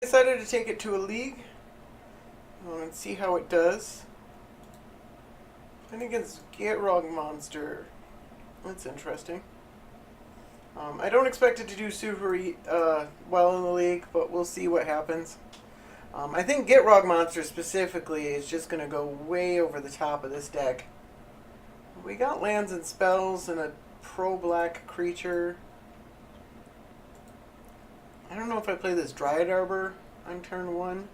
Decided to take it to a league and see how it does. And against Gitrog Monster. That's interesting. I don't expect it to do super well in the league, but we'll see what happens. I think Gitrog Monster specifically is just going to go way over the top of this deck. We got lands and spells and a pro-black creature. I don't know if I play this Dryad Arbor on turn 1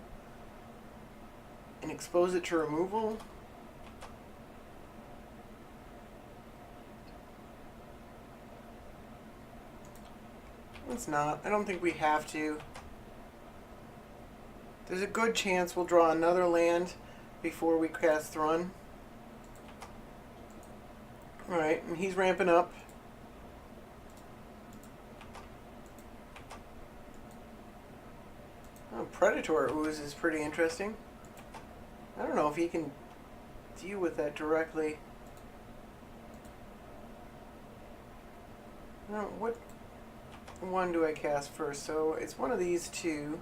and expose it to removal. It's not. I don't think we have to. There's a good chance we'll draw another land before we cast Thrun. Alright, and he's ramping up. Oh, Predator Ooze is pretty interesting. I don't know if he can deal with that directly. No, what one do I cast first? So it's one of these two.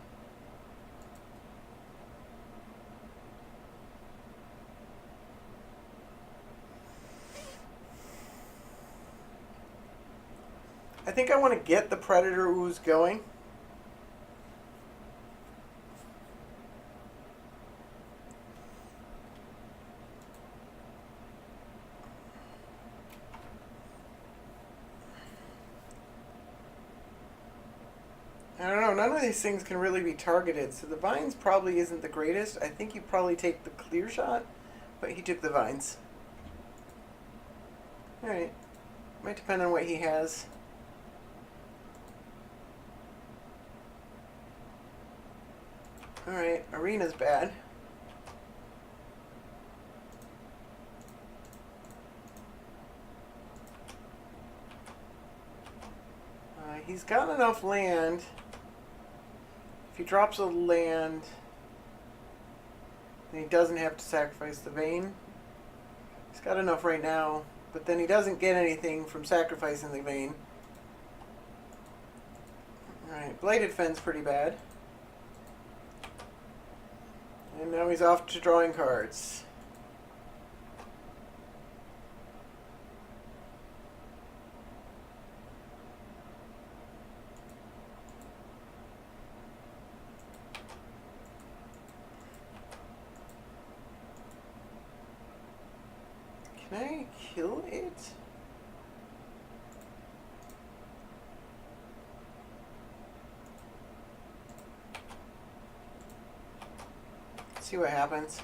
I think I want to get the Predator Ooze going. I don't know, none of these things can really be targeted, so the vines probably isn't the greatest. I think you probably take the clear shot, but he took the vines. Alright, might depend on what he has. Alright, Arena's bad. He's got enough land. If he drops a land, then he doesn't have to sacrifice the vein. He's got enough right now, but then he doesn't get anything from sacrificing the vein. Alright, Bladed Fen's pretty bad. And now he's off to drawing cards. Can I kill it? See what happens.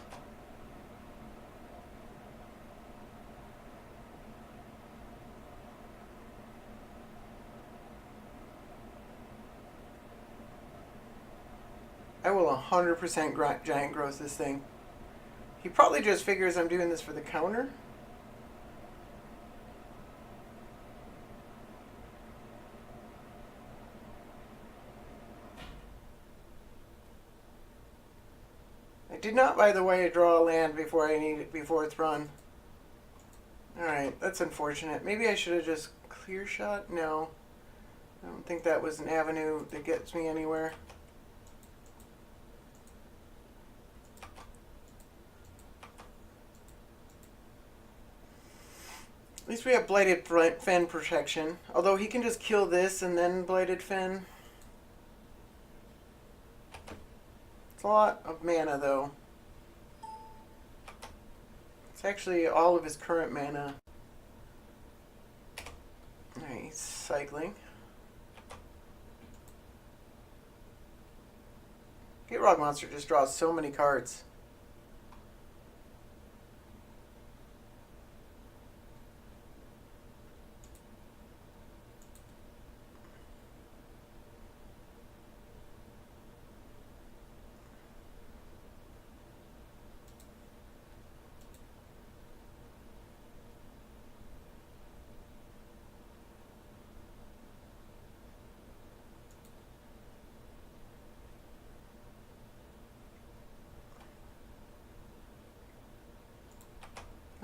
I will 100% giant growth this thing. He probably just figures I'm doing this for the counter. I did not, by the way, draw a land before Thrun. Alright, that's unfortunate. Maybe I should have just clear shot? No. I don't think that was an avenue that gets me anywhere. At least we have Blighted Fen protection. Although he can just kill this and then Blighted Fen. It's a lot of mana, though. It's actually all of his current mana. Alright, he's cycling. Gitrog Monster just draws so many cards.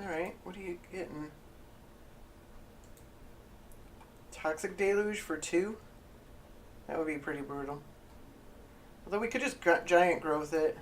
Alright, what are you getting? Toxic Deluge for 2? That would be pretty brutal. Although we could just giant growth it.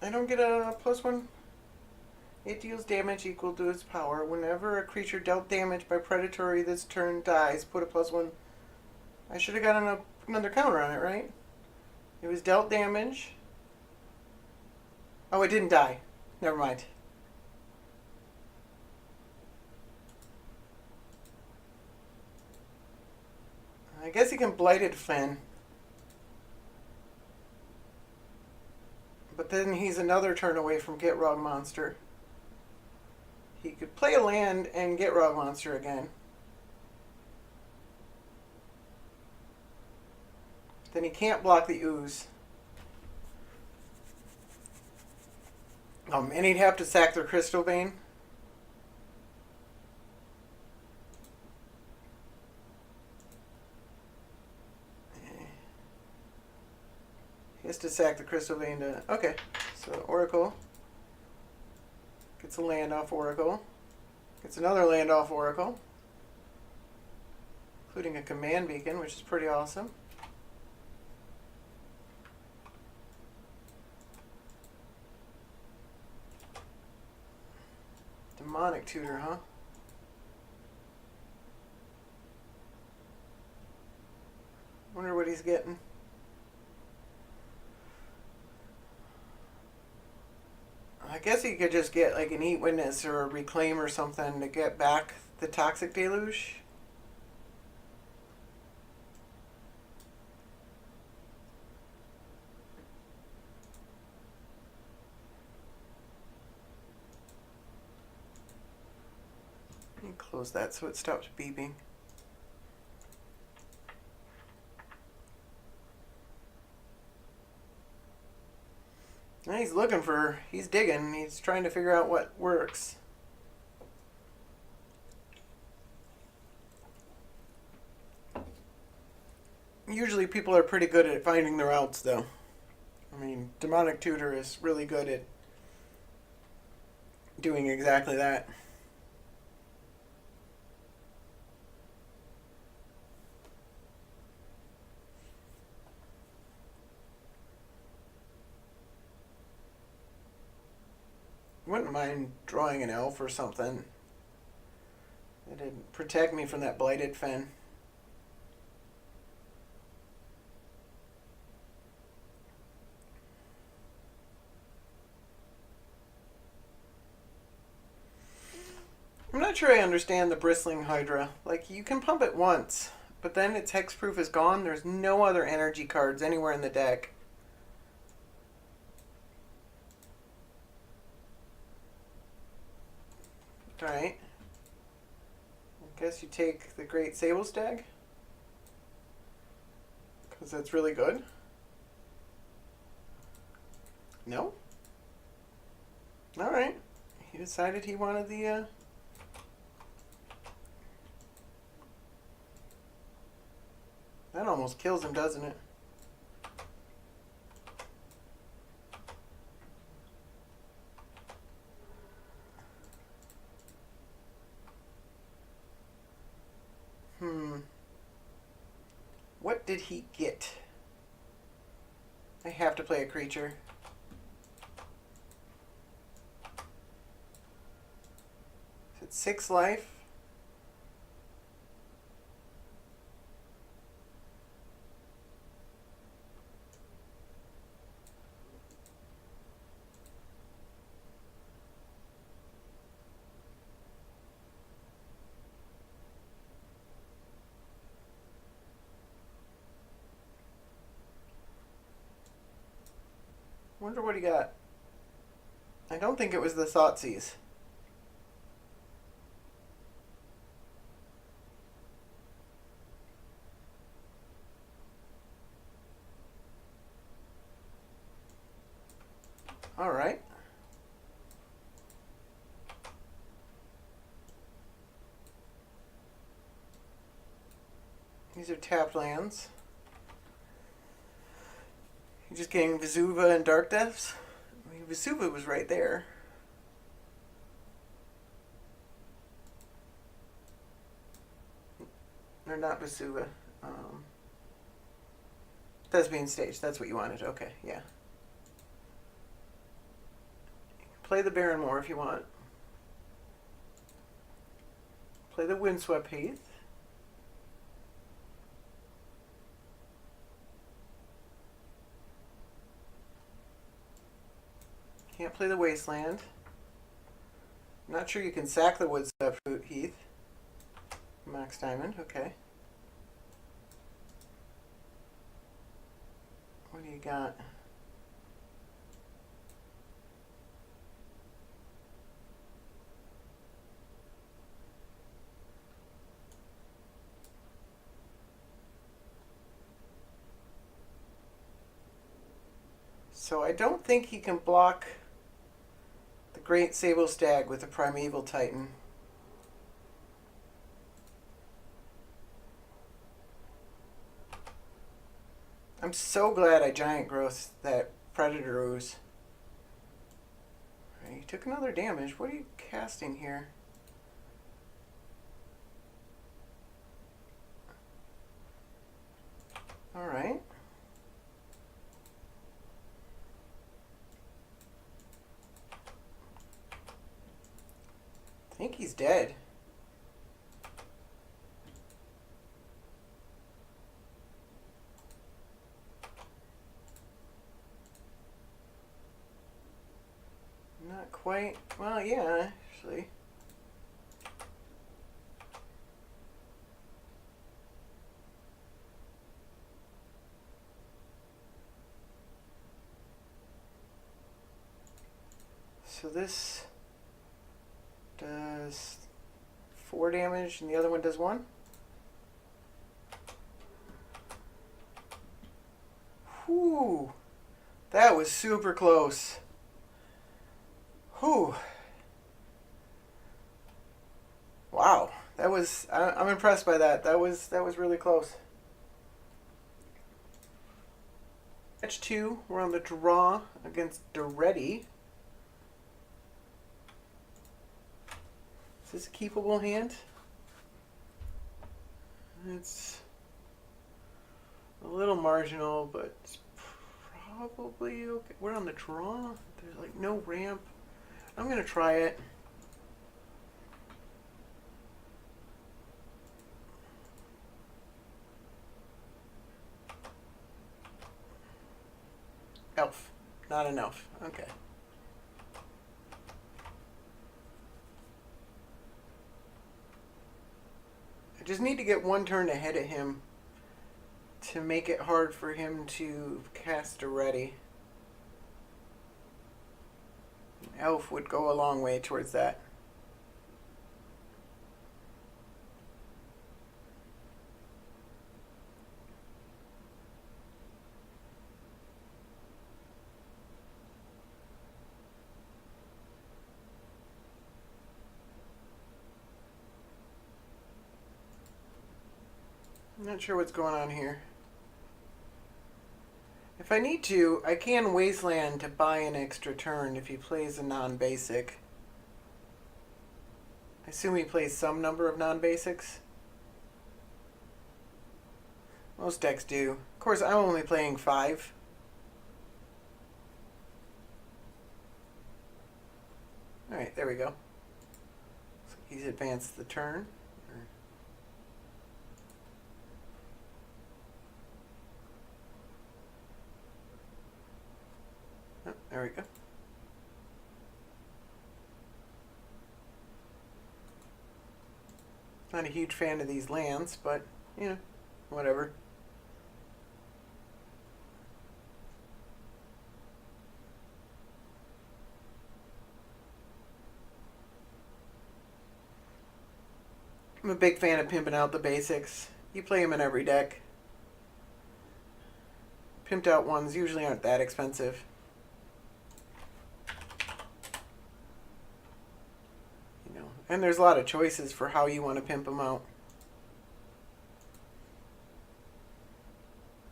I don't get a +1. It deals damage equal to its power. Whenever a creature dealt damage by predatory this turn dies, put a +1. I should have gotten another counter on it, right? It was dealt damage. Oh, it didn't die. Never mind. I guess he can Blighted Fen. But then he's another turn away from Gitrog Monster. He could play a land and Gitrog Monster again. Then he can't block the Ooze. And he'd have to sack the Crystal Vein. He has to sack the Crystal Vein to... Okay, so Oracle. Gets a land off Oracle. Gets another land off Oracle. Including a Command Beacon, which is pretty awesome. Demonic Tutor, huh? Wonder what he's getting. I guess he could just get like an Eat Witness or a Reclaim or something to get back the Toxic Deluge. Let me close that so it stops beeping. And he's looking for, he's digging, he's trying to figure out what works. Usually people are pretty good at finding their outs though. I mean, Demonic Tutor is really good at doing exactly that. Wouldn't mind drawing an elf or something. It'd protect me from that Blighted Fen. I'm not sure I understand the Bristling Hydra. Like, you can pump it once, but then its hexproof is gone. There's no other energy cards anywhere in the deck. Alright. I guess you take the Great Sable Stag. Because that's really good. No? Alright. He decided he wanted the... That almost kills him, doesn't it? What did he get? I have to play a creature. Is it 6 life? wonder what he got. I don't think it was the Thoughtseize. All right. These are tapped lands. You're just getting Vesuva and Dark Depths? I mean, Vesuva was right there. Or not Vesuva. Thespian Stage. That's what you wanted. Okay, yeah. Play the Barrenmoor if you want. Play the Windswept Heath. Can't play the Wasteland. I'm not sure you can sack the Windswept Heath. Max Diamond, okay. What do you got? So I don't think he can block the Great Sable Stag with the Primeval Titan. I'm so glad I Giant Growth that Predator Ooze. Right, you took another damage. What are you casting here? Alright. I think he's dead. Not quite. Well, yeah, actually. So this does 4 damage and the other one does 1? Whew. That was super close. Whew. Wow. That was I'm impressed by that. That was really close. Match 2, we're on the draw against Doretti. Is this a keepable hand? It's a little marginal, but it's probably okay. We're on the draw. There's like no ramp. I'm gonna try it. Elf. Not enough. Okay. I just need to get one turn ahead of him to make it hard for him to cast already. Elf would go a long way towards that. I'm not sure what's going on here. If I need to, I can Wasteland to buy an extra turn if he plays a non-basic. I assume he plays some number of non-basics. Most decks do. Of course, I'm only playing 5. Alright, there we go. So he's advanced the turn. Oh, there we go. Not a huge fan of these lands, but, you know, whatever. I'm a big fan of pimping out the basics. You play them in every deck. Pimped out ones usually aren't that expensive. You know, and there's a lot of choices for how you want to pimp them out.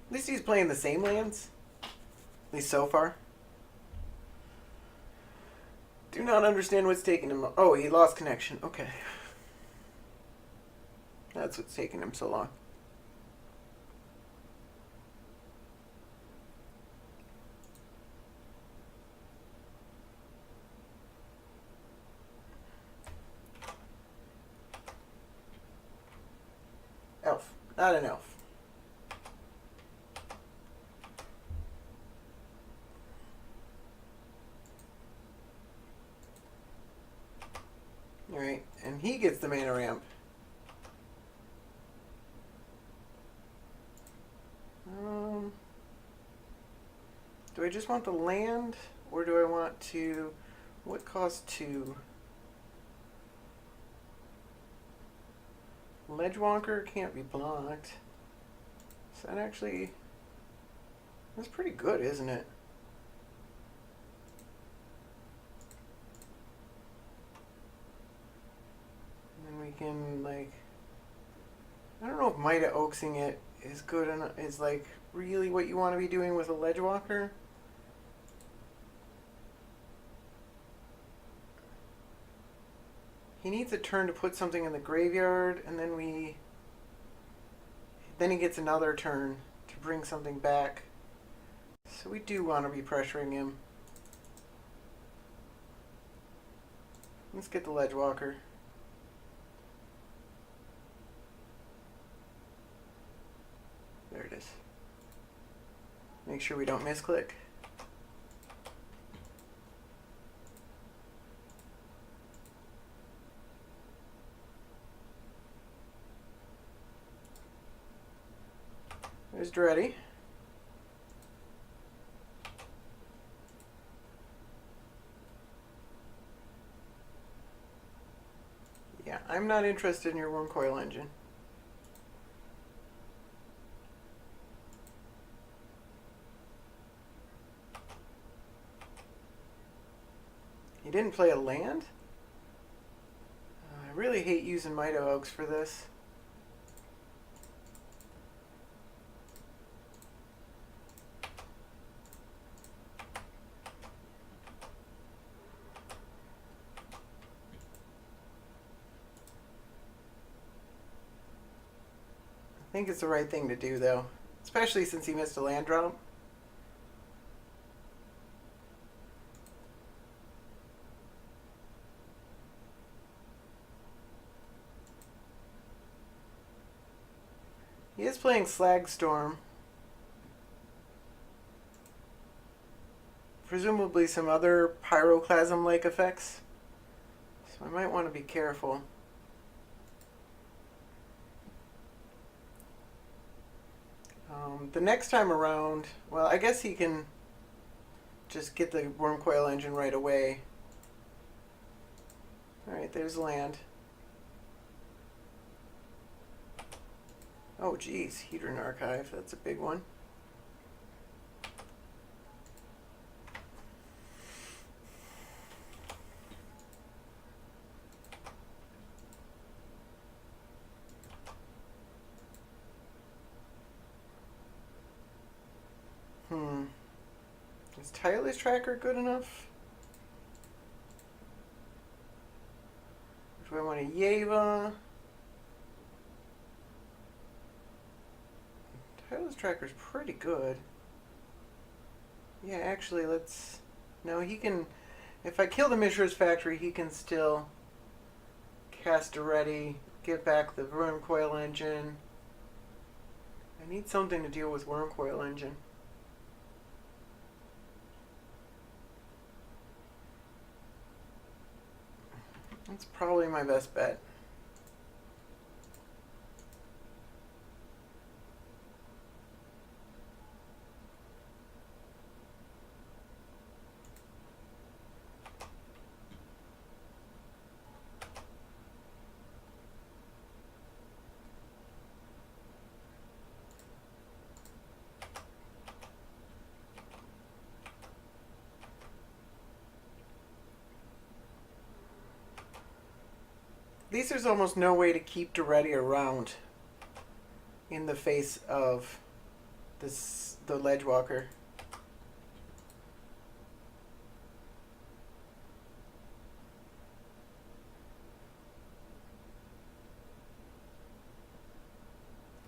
At least he's playing the same lands. At least so far. Do not understand what's taking him. Oh, he lost connection. Okay. That's what's taking him so long. Elf. Not an elf. Alright, and he gets the mana ramp. Do I just want the land, or do I want to... What costs 2? Ledgewalker can't be blocked. So that actually... That's pretty good, isn't it? And then we can, like... I don't know if Might of Oaksing it is good enough, is like really what you want to be doing with a Ledgewalker. He needs a turn to put something in the graveyard, and then he gets another turn to bring something back. So we do want to be pressuring him. Let's get the Ledgewalker. There it is. Make sure we don't misclick. There's Dreddy. Yeah, I'm not interested in your Worm Coil Engine. He didn't play a land? I really hate using Might of Oaks for this. I think it's the right thing to do, though. Especially since he missed a land drop. He is playing Slagstorm. Presumably some other Pyroclasm-like effects. So I might want to be careful. The next time around, well, I guess he can just get the Worm Coil Engine right away. Alright, there's land. Oh, geez, Hedron Archive, that's a big one. Is Tireless Tracker good enough? Do I want a Yeva? Tireless Tracker's pretty good. Yeah, actually, let's... No, he can... If I kill the Mishra's Factory, he can still cast a ready, get back the Worm Coil Engine. I need something to deal with Worm Coil Engine. That's probably my best bet. least there's almost no way to keep Duretti around in the face of the ledge walker.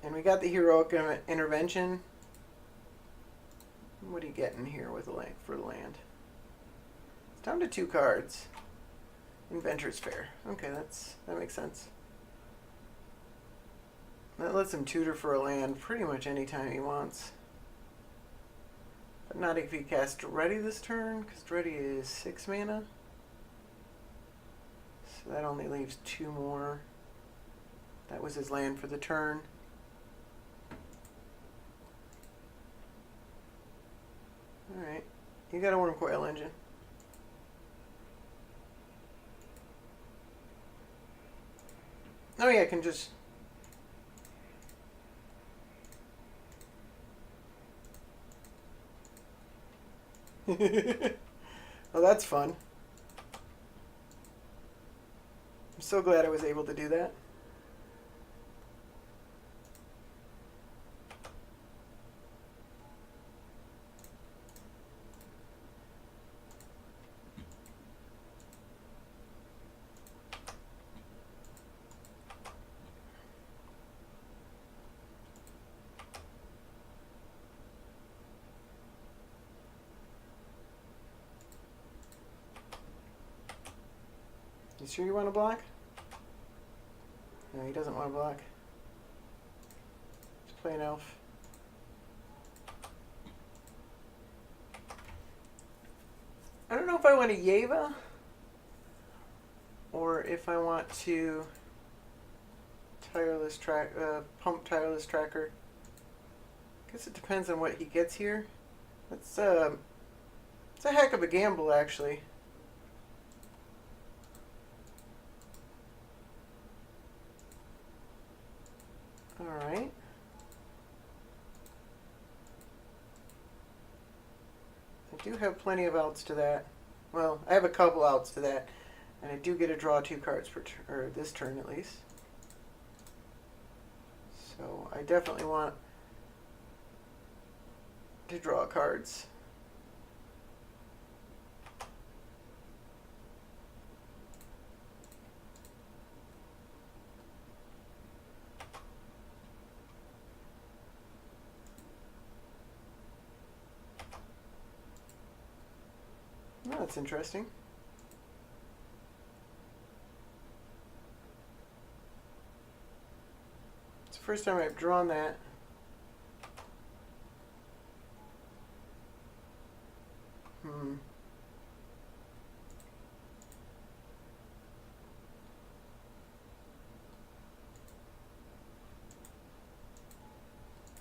And we got the heroic intervention. What are you getting here with the land for the land? It's down to 2 cards. Inventor's Fair. Okay, that makes sense. That lets him tutor for a land pretty much anytime he wants. But not if he casts Duretti this turn, because Duretti is 6 mana. So that only leaves 2 more. That was his land for the turn. Alright. You got a Worm Coil Engine. Oh yeah, I can just... Oh, that's fun. I'm so glad I was able to do that. You sure you want to block? No, he doesn't want to block. Let's play an elf. I don't know if I want a Yeva or if I want to pump Tireless Tracker. I guess it depends on what he gets here. It's a heck of a gamble, actually. Alright. I do have plenty of outs to that. Well, I have a couple outs to that. And I do get to draw 2 cards per or this turn at least. So I definitely want to draw cards. Oh, that's interesting. It's the first time I've drawn that.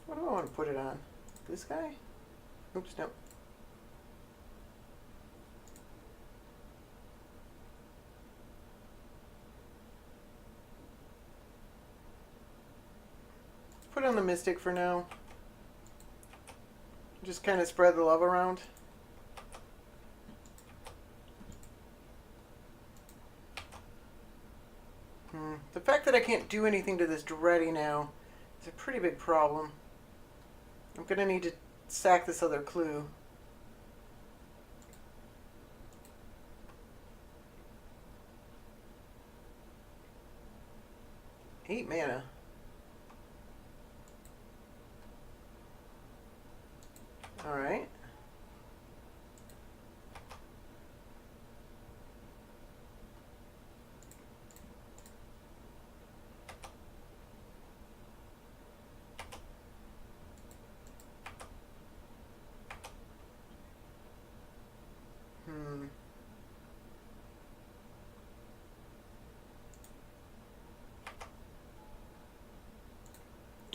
What do I want to put it on? This guy? Oops, no. Put on the Mystic for now. Just kind of spread the love around. The fact that I can't do anything to this Duretti now is a pretty big problem. I'm going to need to sack this other clue. Eight mana. Alright.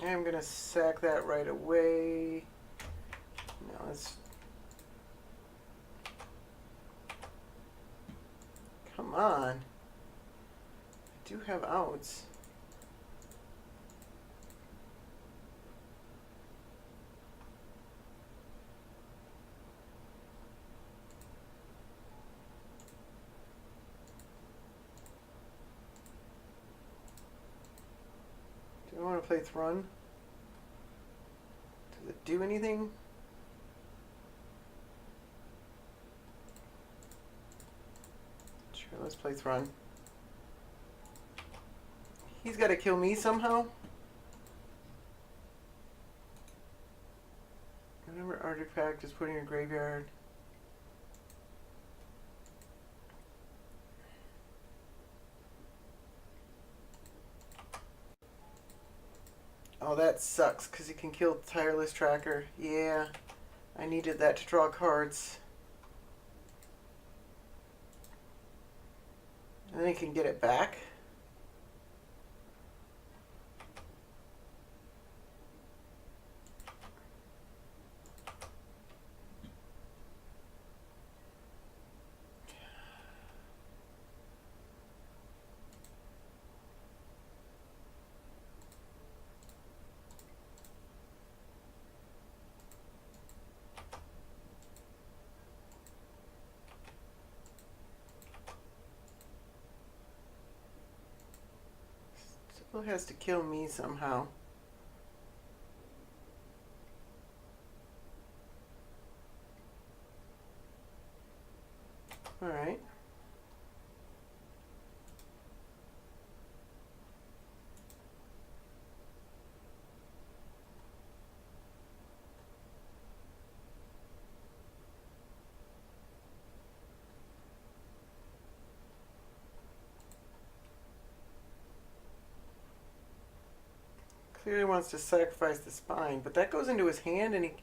I'm going to sack that right away. No, let's... Come on. I do have outs. Thrun. Does it do anything? Sure, let's play Thrun. He's got to kill me somehow. Whatever artifact is put in your graveyard. Oh, that sucks, because he can kill Tireless Tracker. Yeah, I needed that to draw cards. And then he can get it back. Still has to kill me somehow. Alright. Clearly wants to sacrifice the spine, but that goes into his hand and he...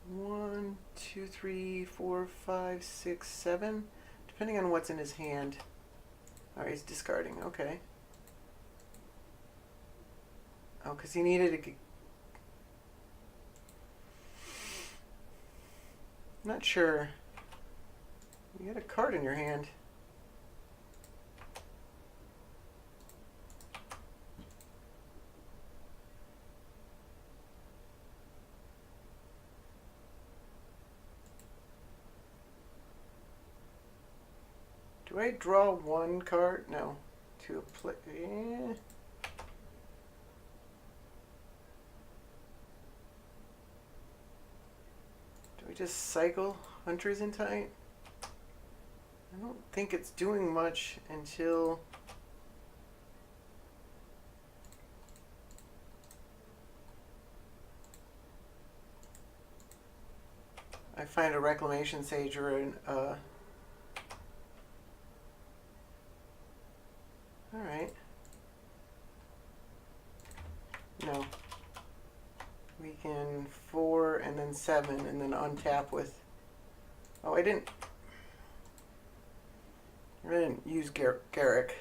1, 2, 3, 4, 5, 6, 7. Depending on what's in his hand. Alright, he's discarding. Okay. Oh, because he needed a... Not sure. You got a card in your hand. Do I draw one card? No. To a play. Yeah. Do we just cycle Hunters in Tight? I don't think it's doing much until... I find a Reclamation Sage or an... Alright. No. We can 4 and then 7 and then untap with... Oh, I didn't use Garrick.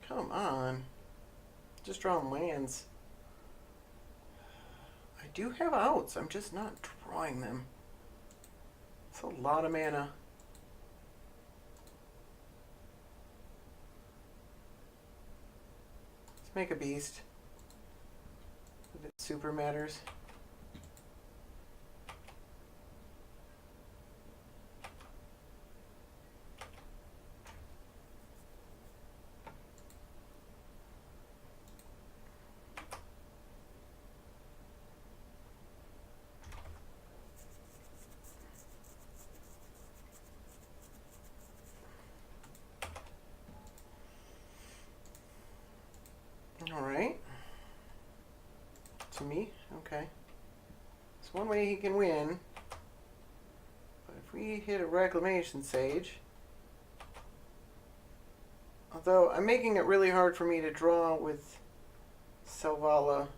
Come on. Just drawing lands. I do have outs. I'm just not drawing them. It's a lot of mana. Let's make a beast. If it super matters. Alright. To me? Okay. It's one way he can win. But if we hit a Reclamation Sage... Although, I'm making it really hard for me to draw with Selvala.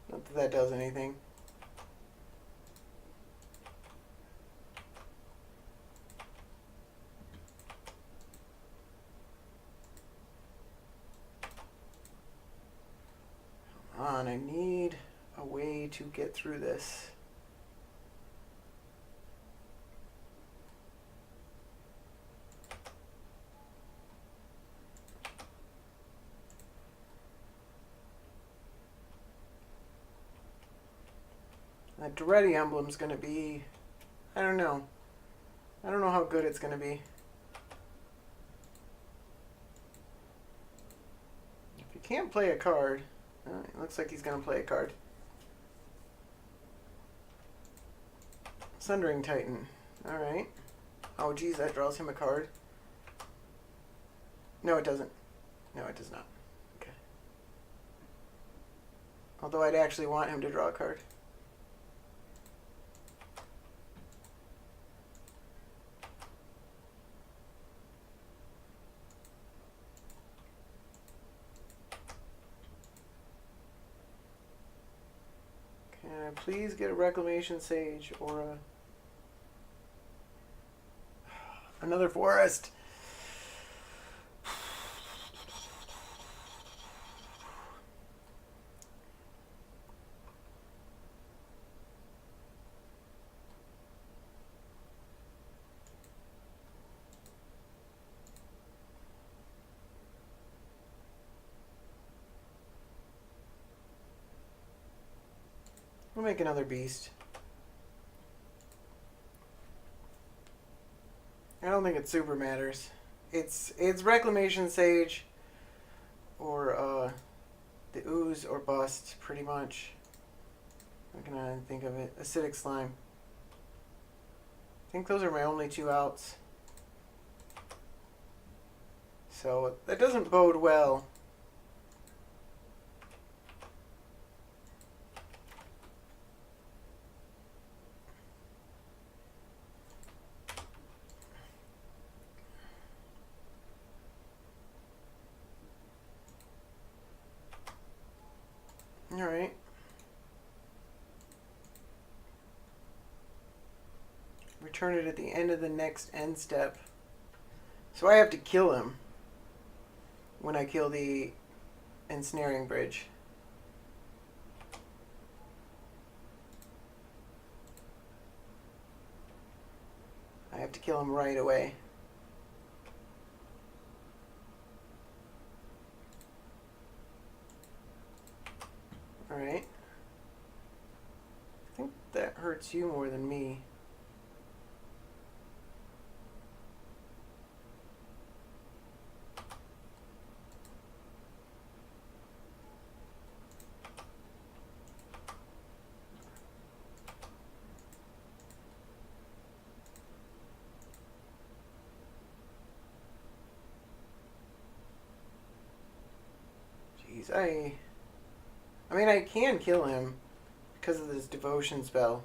Not that that does anything. Come on, I need a way to get through this. That Duretti emblem's going to be... I don't know. I don't know how good it's going to be. If he can't play a card... it looks like he's going to play a card. Sundering Titan. Alright. Oh, geez, that draws him a card. No, it doesn't. No, it does not. Okay. Although I'd actually want him to draw a card. Can I please get a Reclamation Sage or a... another forest? We'll make another beast. I don't think it super matters. It's Reclamation Sage or the Ooze or Bust, pretty much. What can I think of it? Acidic Slime. I think those are my only two outs. So that doesn't bode well. Alright. Return it at the end of the next end step. So I have to kill him when I kill the Ensnaring Bridge. I have to kill him right away. Alright. I think that hurts you more than me. Jeez, I mean, I can kill him because of this devotion spell.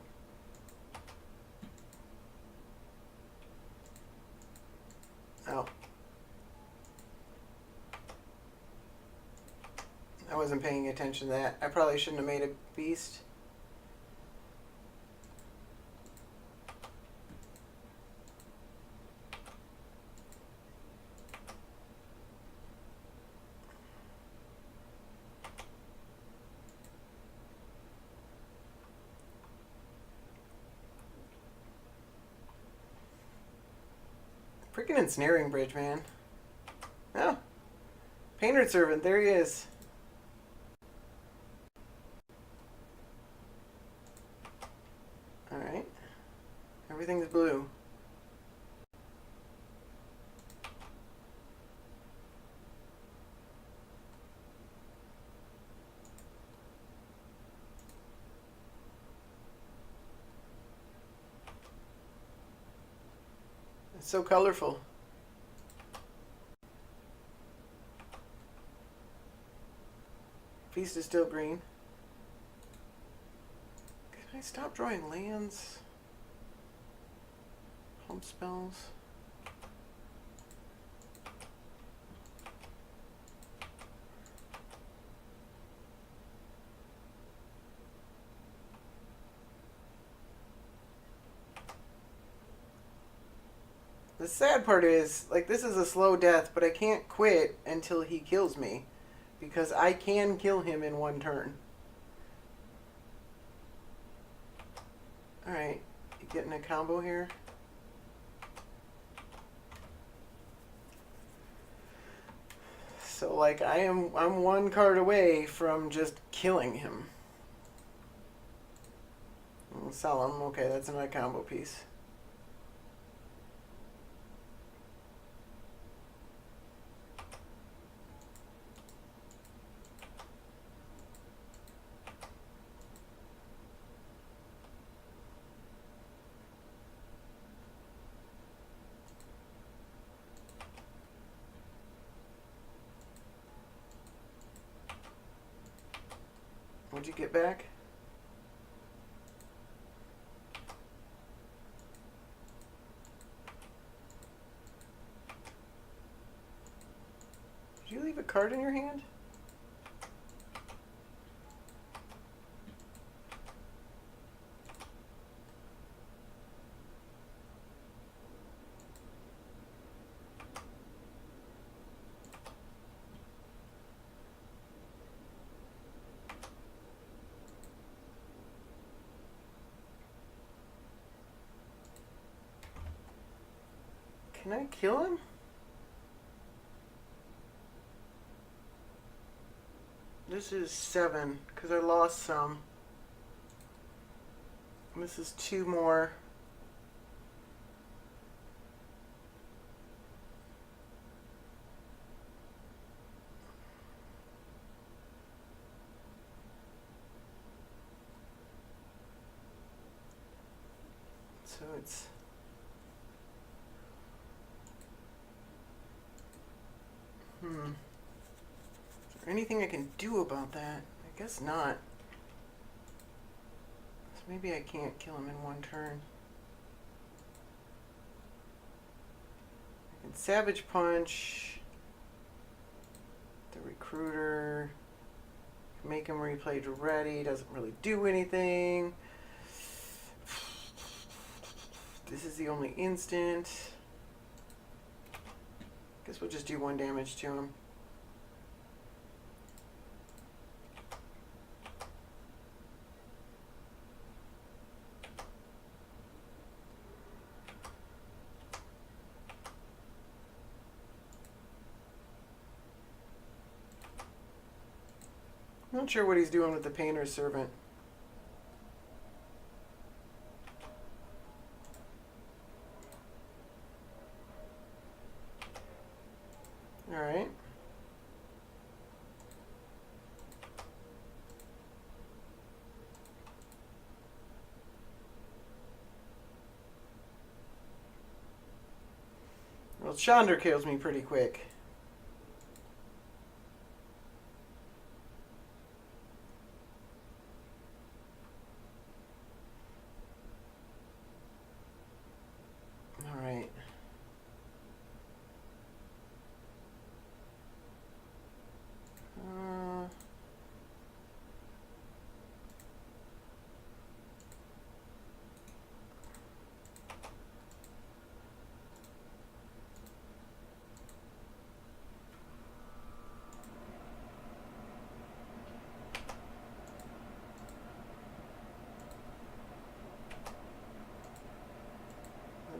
Oh. I wasn't paying attention to that. I probably shouldn't have made a beast. Freaking Ensnaring Bridge, man. Oh. Painted Servant, there he is. Alright. Everything's blue. It's so colorful. Feast is still green. Can I stop drawing lands? Home spells. The sad part is, like, this is a slow death, but I can't quit until he kills me. Because I can kill him in one turn. Alright, you getting a combo here? So, like, I'm one card away from just killing him. Sell him. Okay, that's my combo piece. What'd you get back? Did you leave a card in your hand? Can I kill him? This is 7, because I lost some. This is 2 more. So it's... Is there anything I can do about that? I guess not. So maybe I can't kill him in one turn. I can Savage Punch the Recruiter, make him replay ready, doesn't really do anything. This is the only instant. Guess we'll just do 1 damage to him. Not sure what he's doing with the Painter's Servant. Alright. Well, Chandra kills me pretty quick. Alright.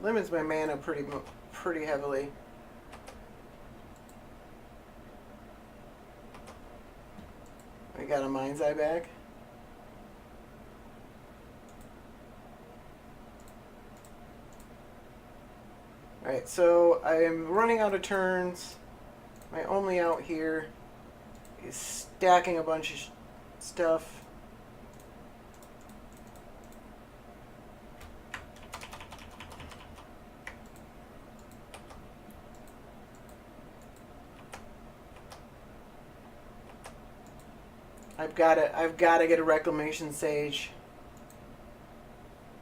Limits my mana pretty heavily. I got a Mind's Eye back. Alright, so I am running out of turns. My only out here is stacking a bunch of stuff. I've gotta get a reclamation sage.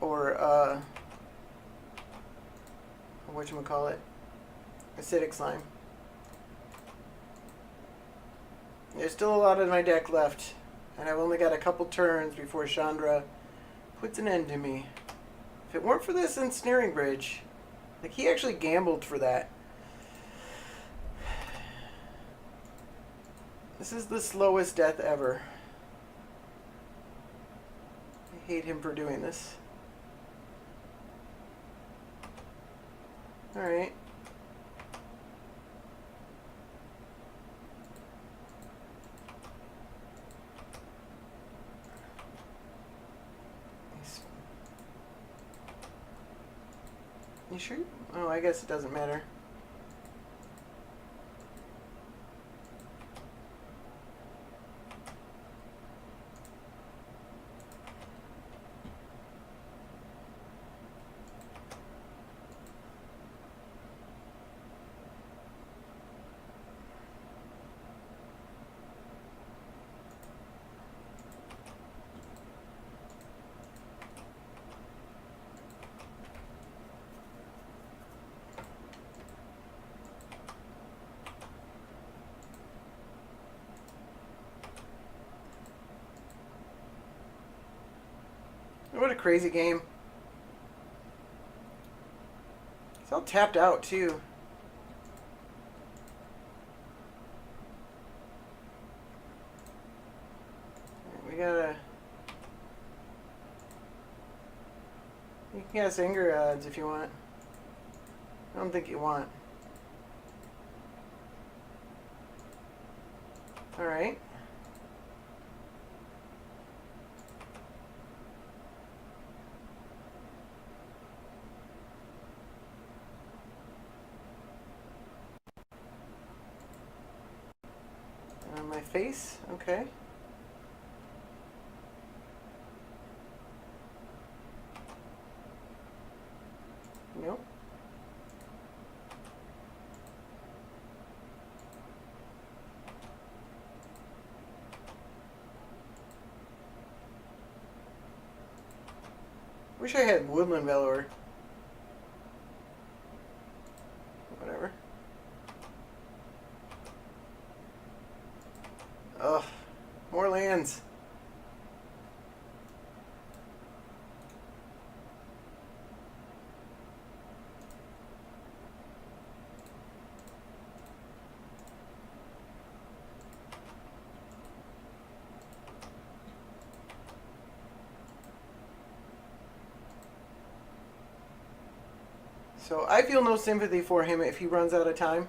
Or whatchamacallit? Acidic slime. There's still a lot of my deck left. And I've only got a couple turns before Chandra puts an end to me. If it weren't for this ensnaring bridge, like he actually gambled for that. This is the slowest death ever. I hate him for doing this. Alright. You sure? Oh, I guess it doesn't matter. What a crazy game. It's all tapped out, too. We gotta... You can guess anger odds if you want. I don't think you want. Alright. On my face? Okay. Nope. Wish I had Woodland Velour. Whatever. Ugh. More lands. So I feel no sympathy for him if he runs out of time.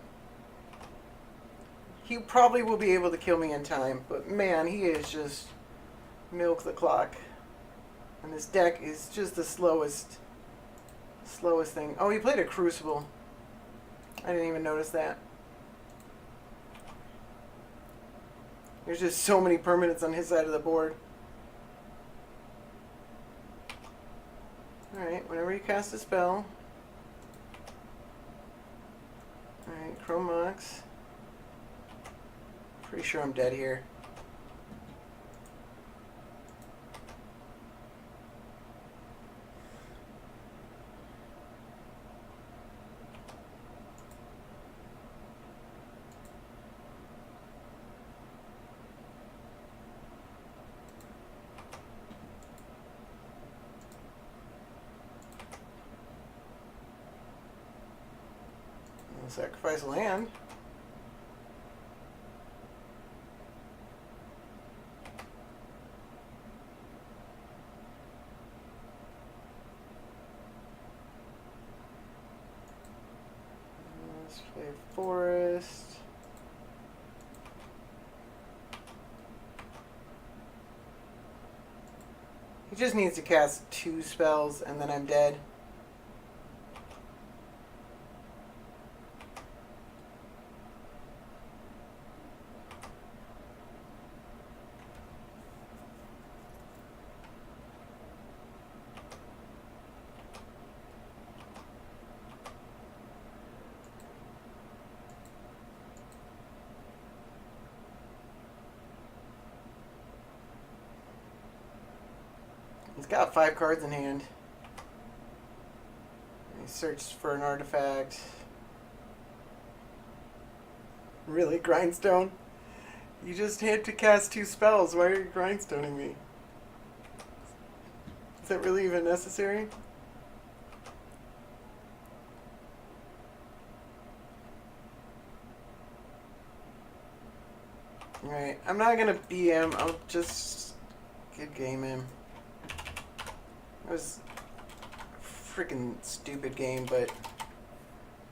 He probably will be able to kill me in time, but man, he is just milk the clock. And this deck is just the slowest thing. Oh, he played a Crucible. I didn't even notice that. There's just so many permanents on his side of the board. Alright, whenever you cast a spell. Alright, Chrome Mox. Pretty sure I'm dead here. I'll sacrifice land. Let's play Forest. He just needs to cast 2 spells and then I'm dead. He's got 5 cards in hand. He searched for an artifact. Really, Grindstone? You just had to cast 2 spells. Why are you grindstoning me? Is that really even necessary? Alright, I'm not gonna BM, I'll just good game him. It was a freaking stupid game, but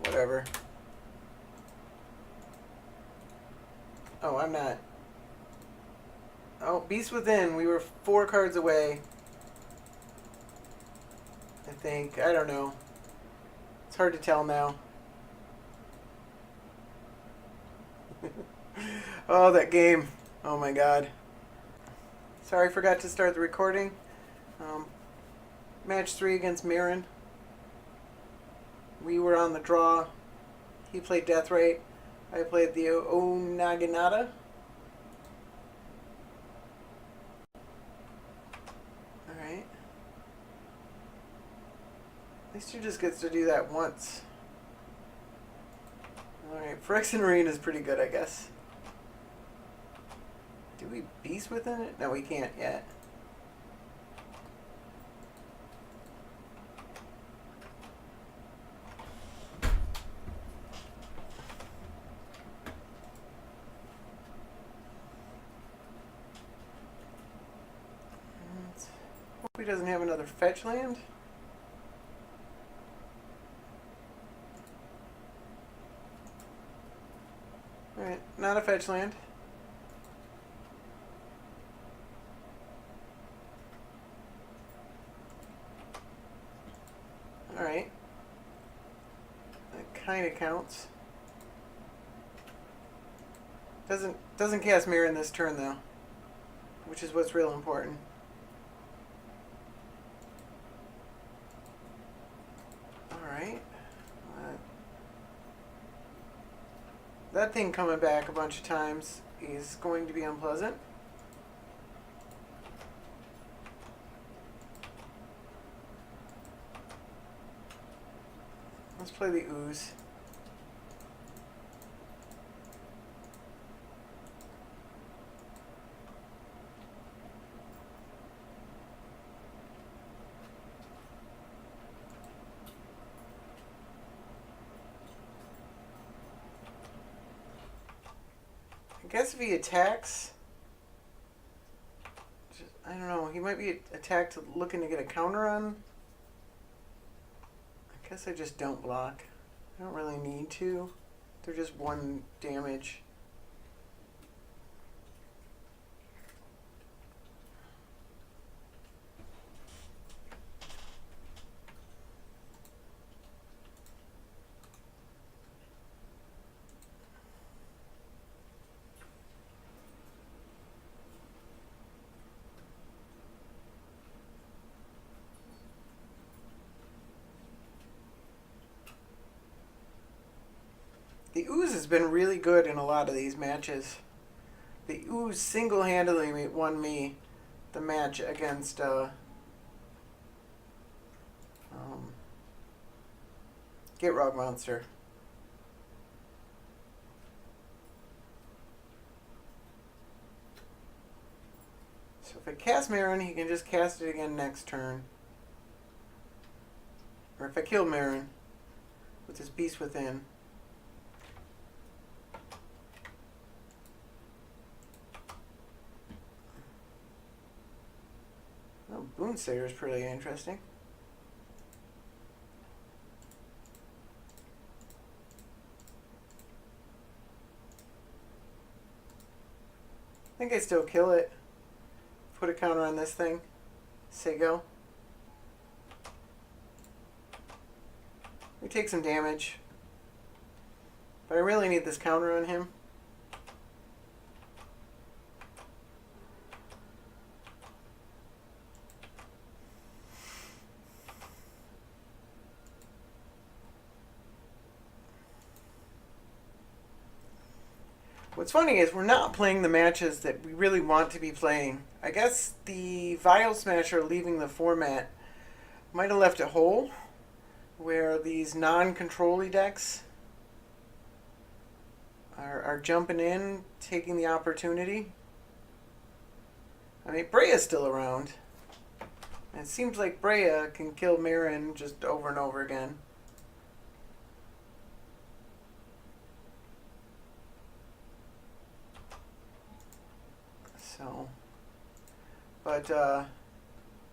whatever. Oh, I'm not. Oh, Beast Within, we were 4 cards away. I think, I don't know. It's hard to tell now. Oh, that game. Oh my god. Sorry, I forgot to start the recording. Match 3 against Marin. We were on the draw. He played Deathrite. I played the Onaginata. Alright. At least he just gets to do that once. Alright, Phyrexian Marine is pretty good, I guess. Do we Beast Within it? No, we can't yet. Hope he doesn't have another fetch land. Alright, not a fetch land. Alright. That kinda counts. Doesn't cast Mirror this turn though. Which is what's real important. Alright. That thing coming back a bunch of times is going to be unpleasant. Let's play the Ooze. I guess if he attacks, I don't know, he might be attacked looking to get a counter on. I guess I just don't block. I don't really need to. They're just 1 damage. The Ooze has been really good in a lot of these matches. The Ooze single-handedly won me the match against Gitrog Monster. So if I cast Marin, he can just cast it again next turn. Or if I kill Marin with his Beast Within. Oh, Boonsayer is pretty interesting. I think I still kill it. Put a counter on this thing. Say go. We take some damage. But I really need this counter on him. What's What's funny is we're not playing the matches that we really want to be playing. I guess the Vial Smasher leaving the format might have left it whole, where these non-control-y decks are jumping in, taking the opportunity. I mean, Brea's still around. And it seems like Brea can kill Marin just over and over again. So, but I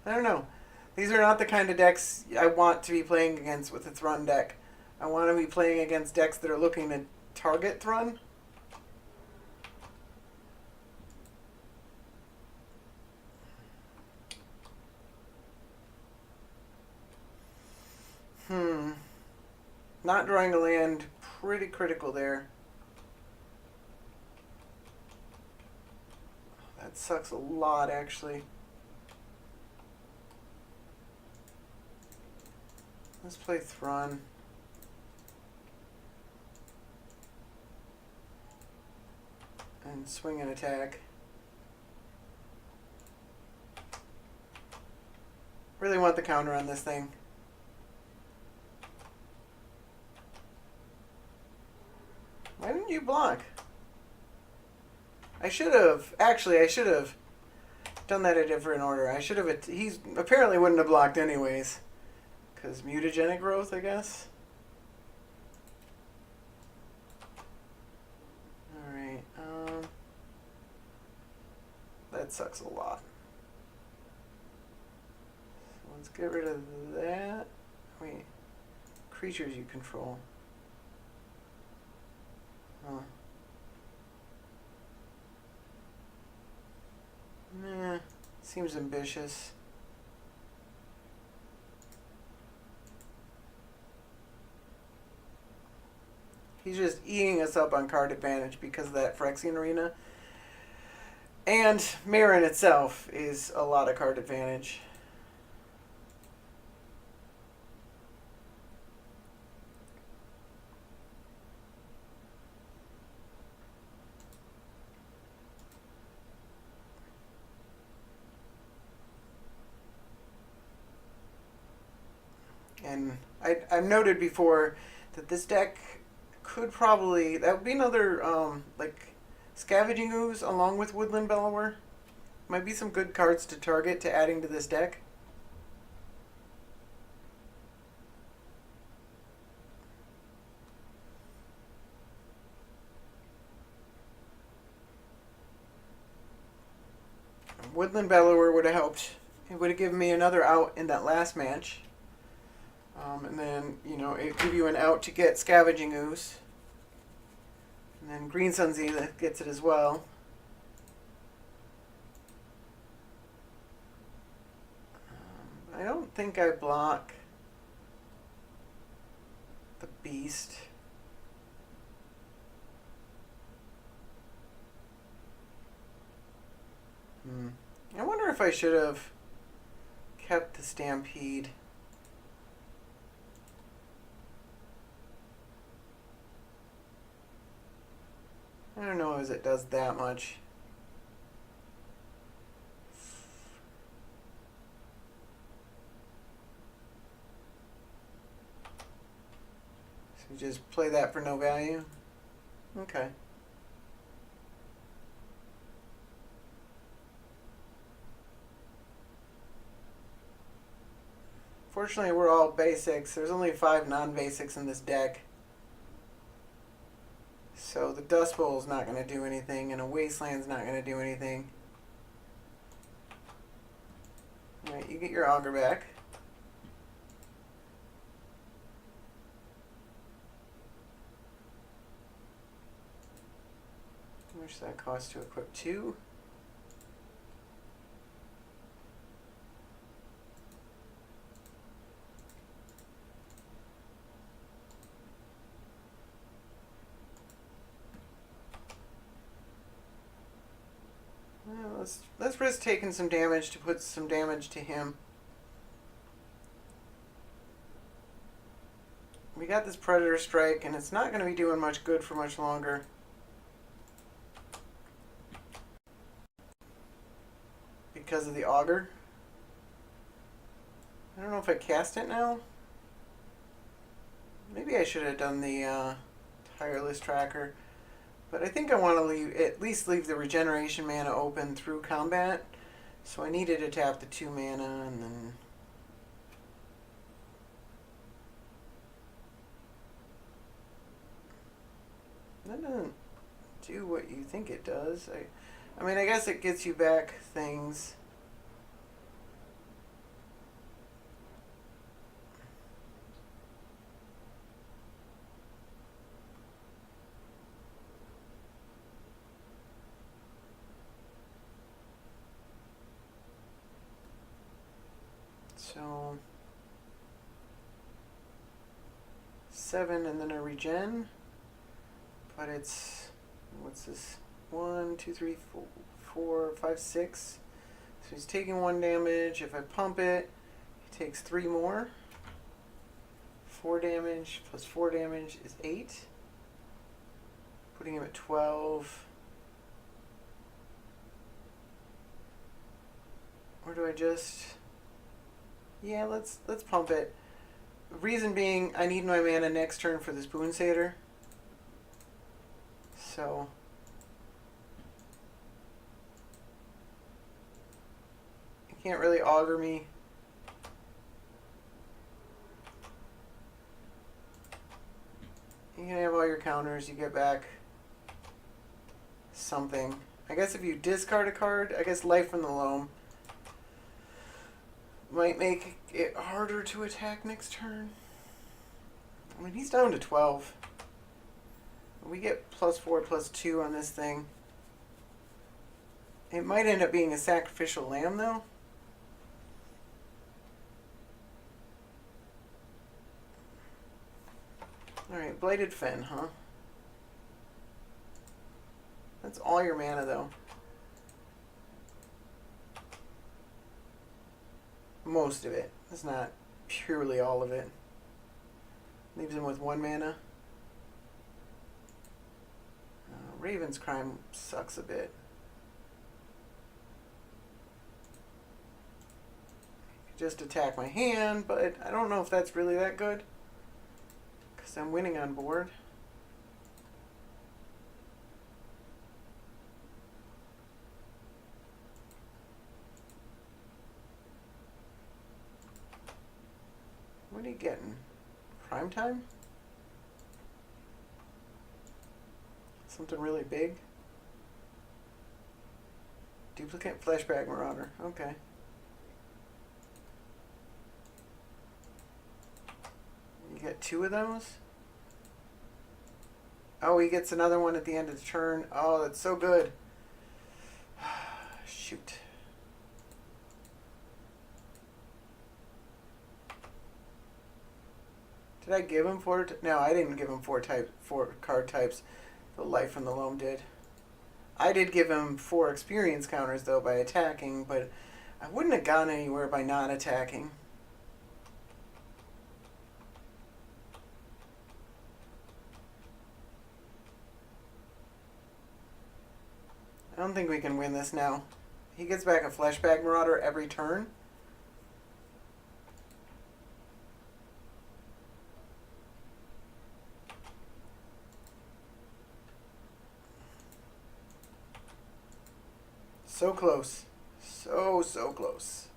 don't know. These are not the kind of decks I want to be playing against with a Thrun deck. I want to be playing against decks that are looking to target Thrun. Not drawing a land, pretty critical there. That sucks a lot, actually. Let's play Thrun. And swing and attack. Really want the counter on this thing. Why didn't you block? I should have done that a different order. I should have. He's apparently wouldn't have blocked anyways. Because mutagenic growth, I guess. Alright, that sucks a lot. So let's get rid of that. Wait. Creatures you control. Huh. Nah, seems ambitious. He's just eating us up on card advantage because of that Phyrexian Arena. And Marin itself is a lot of card advantage. And I've noted before that this deck could probably... That would be another, like, Scavenging Ooze along with Woodland Bellower. Might be some good cards to target to adding to this deck. Woodland Bellower would have helped. It would have given me another out in that last match. And then, you know, it give you an out to get Scavenging Ooze. And then Green Sunzy that gets it as well. I don't think I block the Beast. I wonder if I should have kept the Stampede. I don't know as it does that much. So you just play that for no value? Okay. Fortunately, we're all basics. There's only 5 non-basics in this deck. So the Dust Bowl is not going to do anything, and a Wasteland's not going to do anything. Alright, you get your Augur back. How much does that cost to equip 2? Let's risk taking some damage to put some damage to him. We got this Predator Strike, and it's not going to be doing much good for much longer. because of the auger. I don't know if I cast it now. Maybe I should have done the tireless tracker. But I think I want to at least leave the regeneration mana open through combat. So I needed to tap the 2 mana and then... That doesn't do what you think it does. I mean, I guess it gets you back things. So 7 and then a regen. But it's, what's this? 1, 2, 3, 4, 5, 6. So he's taking 1 damage. If I pump it, he takes 3 more. 4 damage plus 4 damage is 8. Putting him at 12. Or do I just... Yeah, let's pump it. Reason being, I need my mana next turn for this Boon Satyr. So... You can't really augur me. You can have all your counters, you get back something. I guess if you discard a card, I guess Life from the Loam might make it harder to attack next turn. I mean, he's down to 12. We get +4/+2 on this thing. It might end up being a sacrificial lamb, though. Alright, Blighted Fen, huh? That's all your mana, though. Most of it. That's not purely all of it. Leaves him with 1 mana. Raven's Crime sucks a bit. Just attack my hand, but I don't know if that's really that good. Because I'm winning on board. What are you getting? Prime time? Something really big? Duplicate Fleshbag Marauder. Okay. You get 2 of those? Oh, he gets another one at the end of the turn. Oh, that's so good. Shoot. Did I give him 4? No, I didn't give him 4 card types. The Life from the Loam did. I did give him 4 experience counters, though, by attacking, but I wouldn't have gone anywhere by not attacking. I don't think we can win this now. He gets back a Fleshbag Marauder every turn. So close. So close.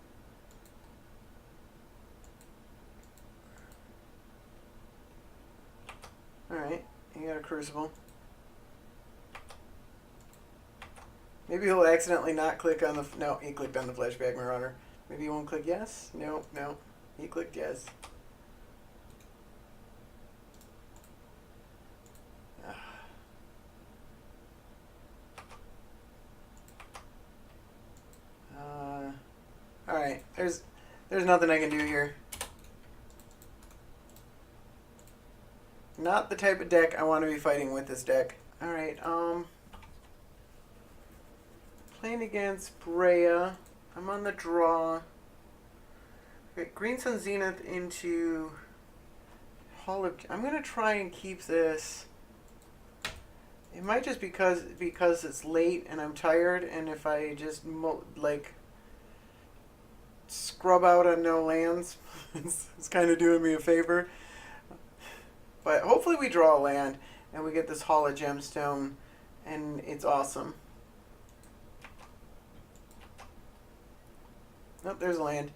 Alright, you got a Crucible. Maybe he'll accidentally not click on the... No, he clicked on the Fleshbag Marauder. Maybe he won't click yes? No. He clicked yes. Alright, there's nothing I can do here. Not the type of deck I want to be fighting with this deck. Alright, playing against Brea. I'm on the draw. Okay, Green Sun Zenith into Hall of... I'm going to try and keep this. It might just because it's late and I'm tired, and if I just, like... scrub out on no lands. It's kind of doing me a favor. But hopefully we draw a land and we get this Hall of Gemstone and it's awesome. Oh, there's a land.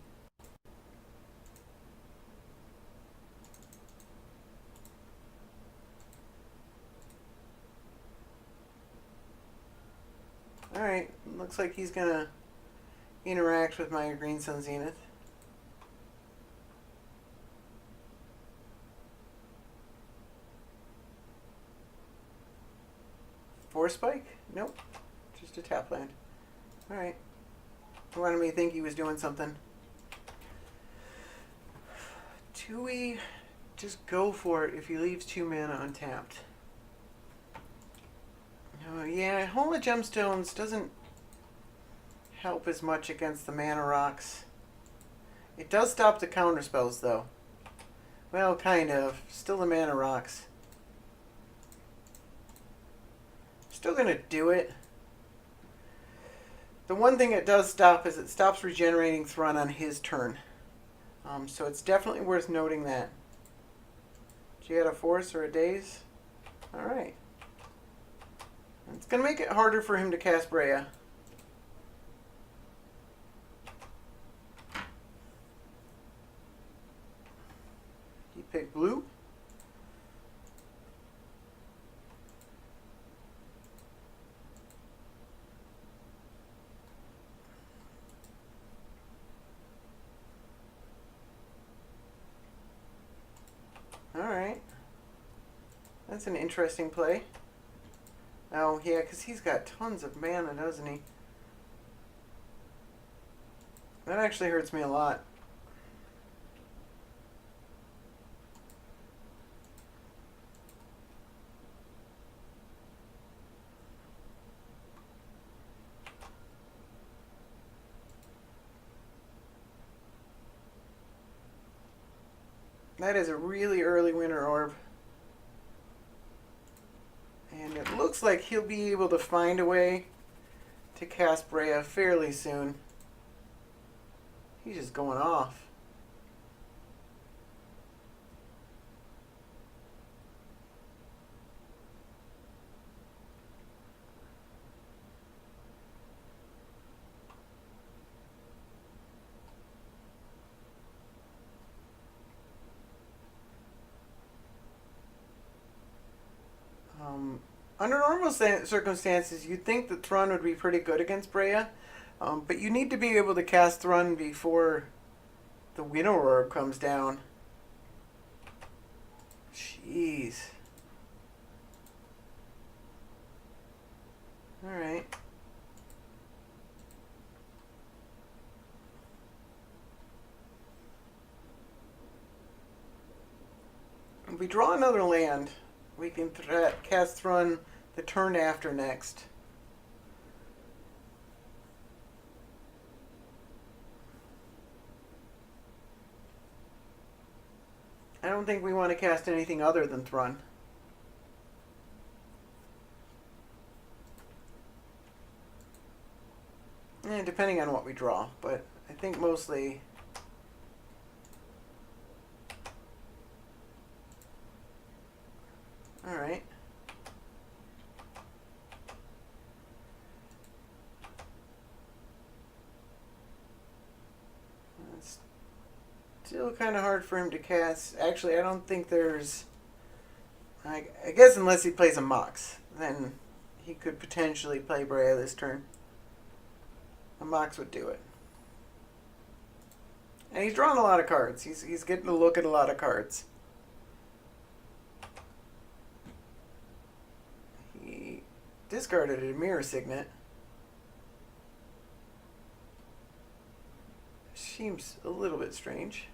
Alright, looks like he's gonna interact with my Green Sun Zenith. Force Spike? Nope. Just a tap land. Alright. He wanted me to think he was doing something. Do we just go for it if he leaves 2 mana untapped? Oh, yeah, Hall of Gemstones doesn't help as much against the mana rocks. It does stop the counter spells, though. Well, kind of. Still the mana rocks. Still gonna do it. The one thing it does stop is it stops regenerating Thrun on his turn. So it's definitely worth noting that. Did you get a force or a daze? Alright. It's going to make it harder for him to cast Breya. He picked blue. Alright. That's an interesting play. Oh, yeah, because he's got tons of mana, doesn't he? That actually hurts me a lot. That is a really early Winter Orb. And it looks like he'll be able to find a way to cast Breya fairly soon. He's just going off. Under normal circumstances, you'd think that Thrun would be pretty good against Breya, but you need to be able to cast Thrun before the Winter Orb comes down. Jeez. Alright. If we draw another land, we can cast Thrun the turn after next. I don't think we want to cast anything other than Thrun. Depending on what we draw, but I think mostly... Alright. It's still kind of hard for him to cast. Actually, I don't think there's... I guess unless he plays a Mox, then he could potentially play Breya this turn. A Mox would do it. And he's drawing a lot of cards. He's getting to look at a lot of cards. He discarded a Mirror Signet. Seems a little bit strange.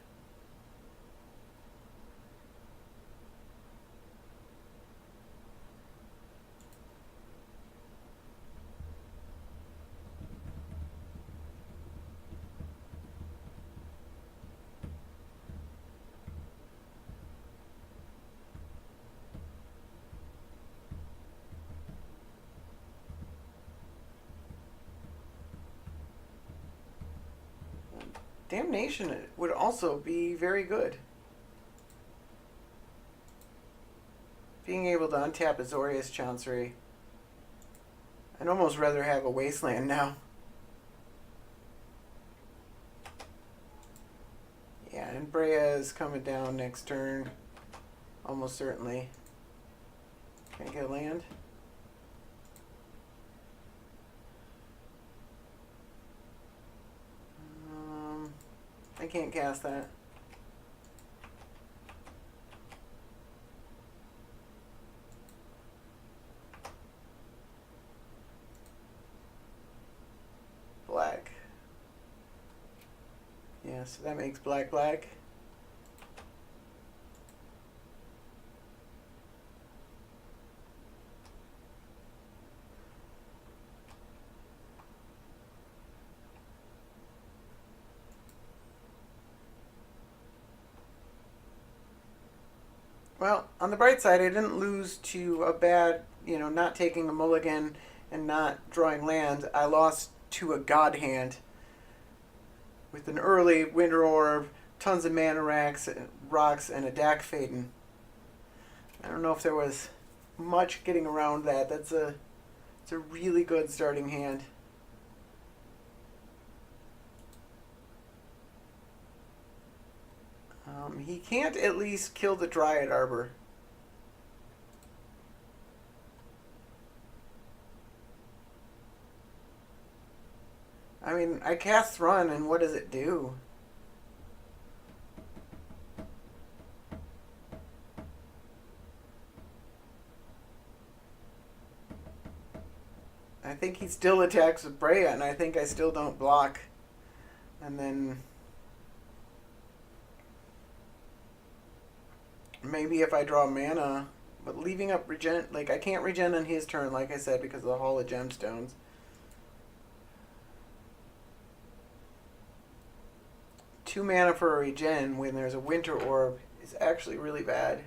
Damnation would also be very good. Being able to untap Azorius Chancery. I'd almost rather have a Wasteland now. Yeah, and Brea is coming down next turn. Almost certainly. Can I get a land? I can't cast that. Black. Yeah, so that makes black black. Well, on the bright side, I didn't lose to a bad, not taking a mulligan and not drawing land. I lost to a god hand with an early Winter Orb, tons of mana rocks, and a Dak Faden. I don't know if there was much getting around that. It's a really good starting hand. He can't at least kill the Dryad Arbor. I mean, I cast Thrun, and what does it do? I think he still attacks with Brea, and I think I still don't block. And then maybe if I draw mana, but leaving up regen, like I can't regen on his turn, like I said, because of the Hall of Gemstones. Two mana for a regen when there's a Winter Orb is actually really bad.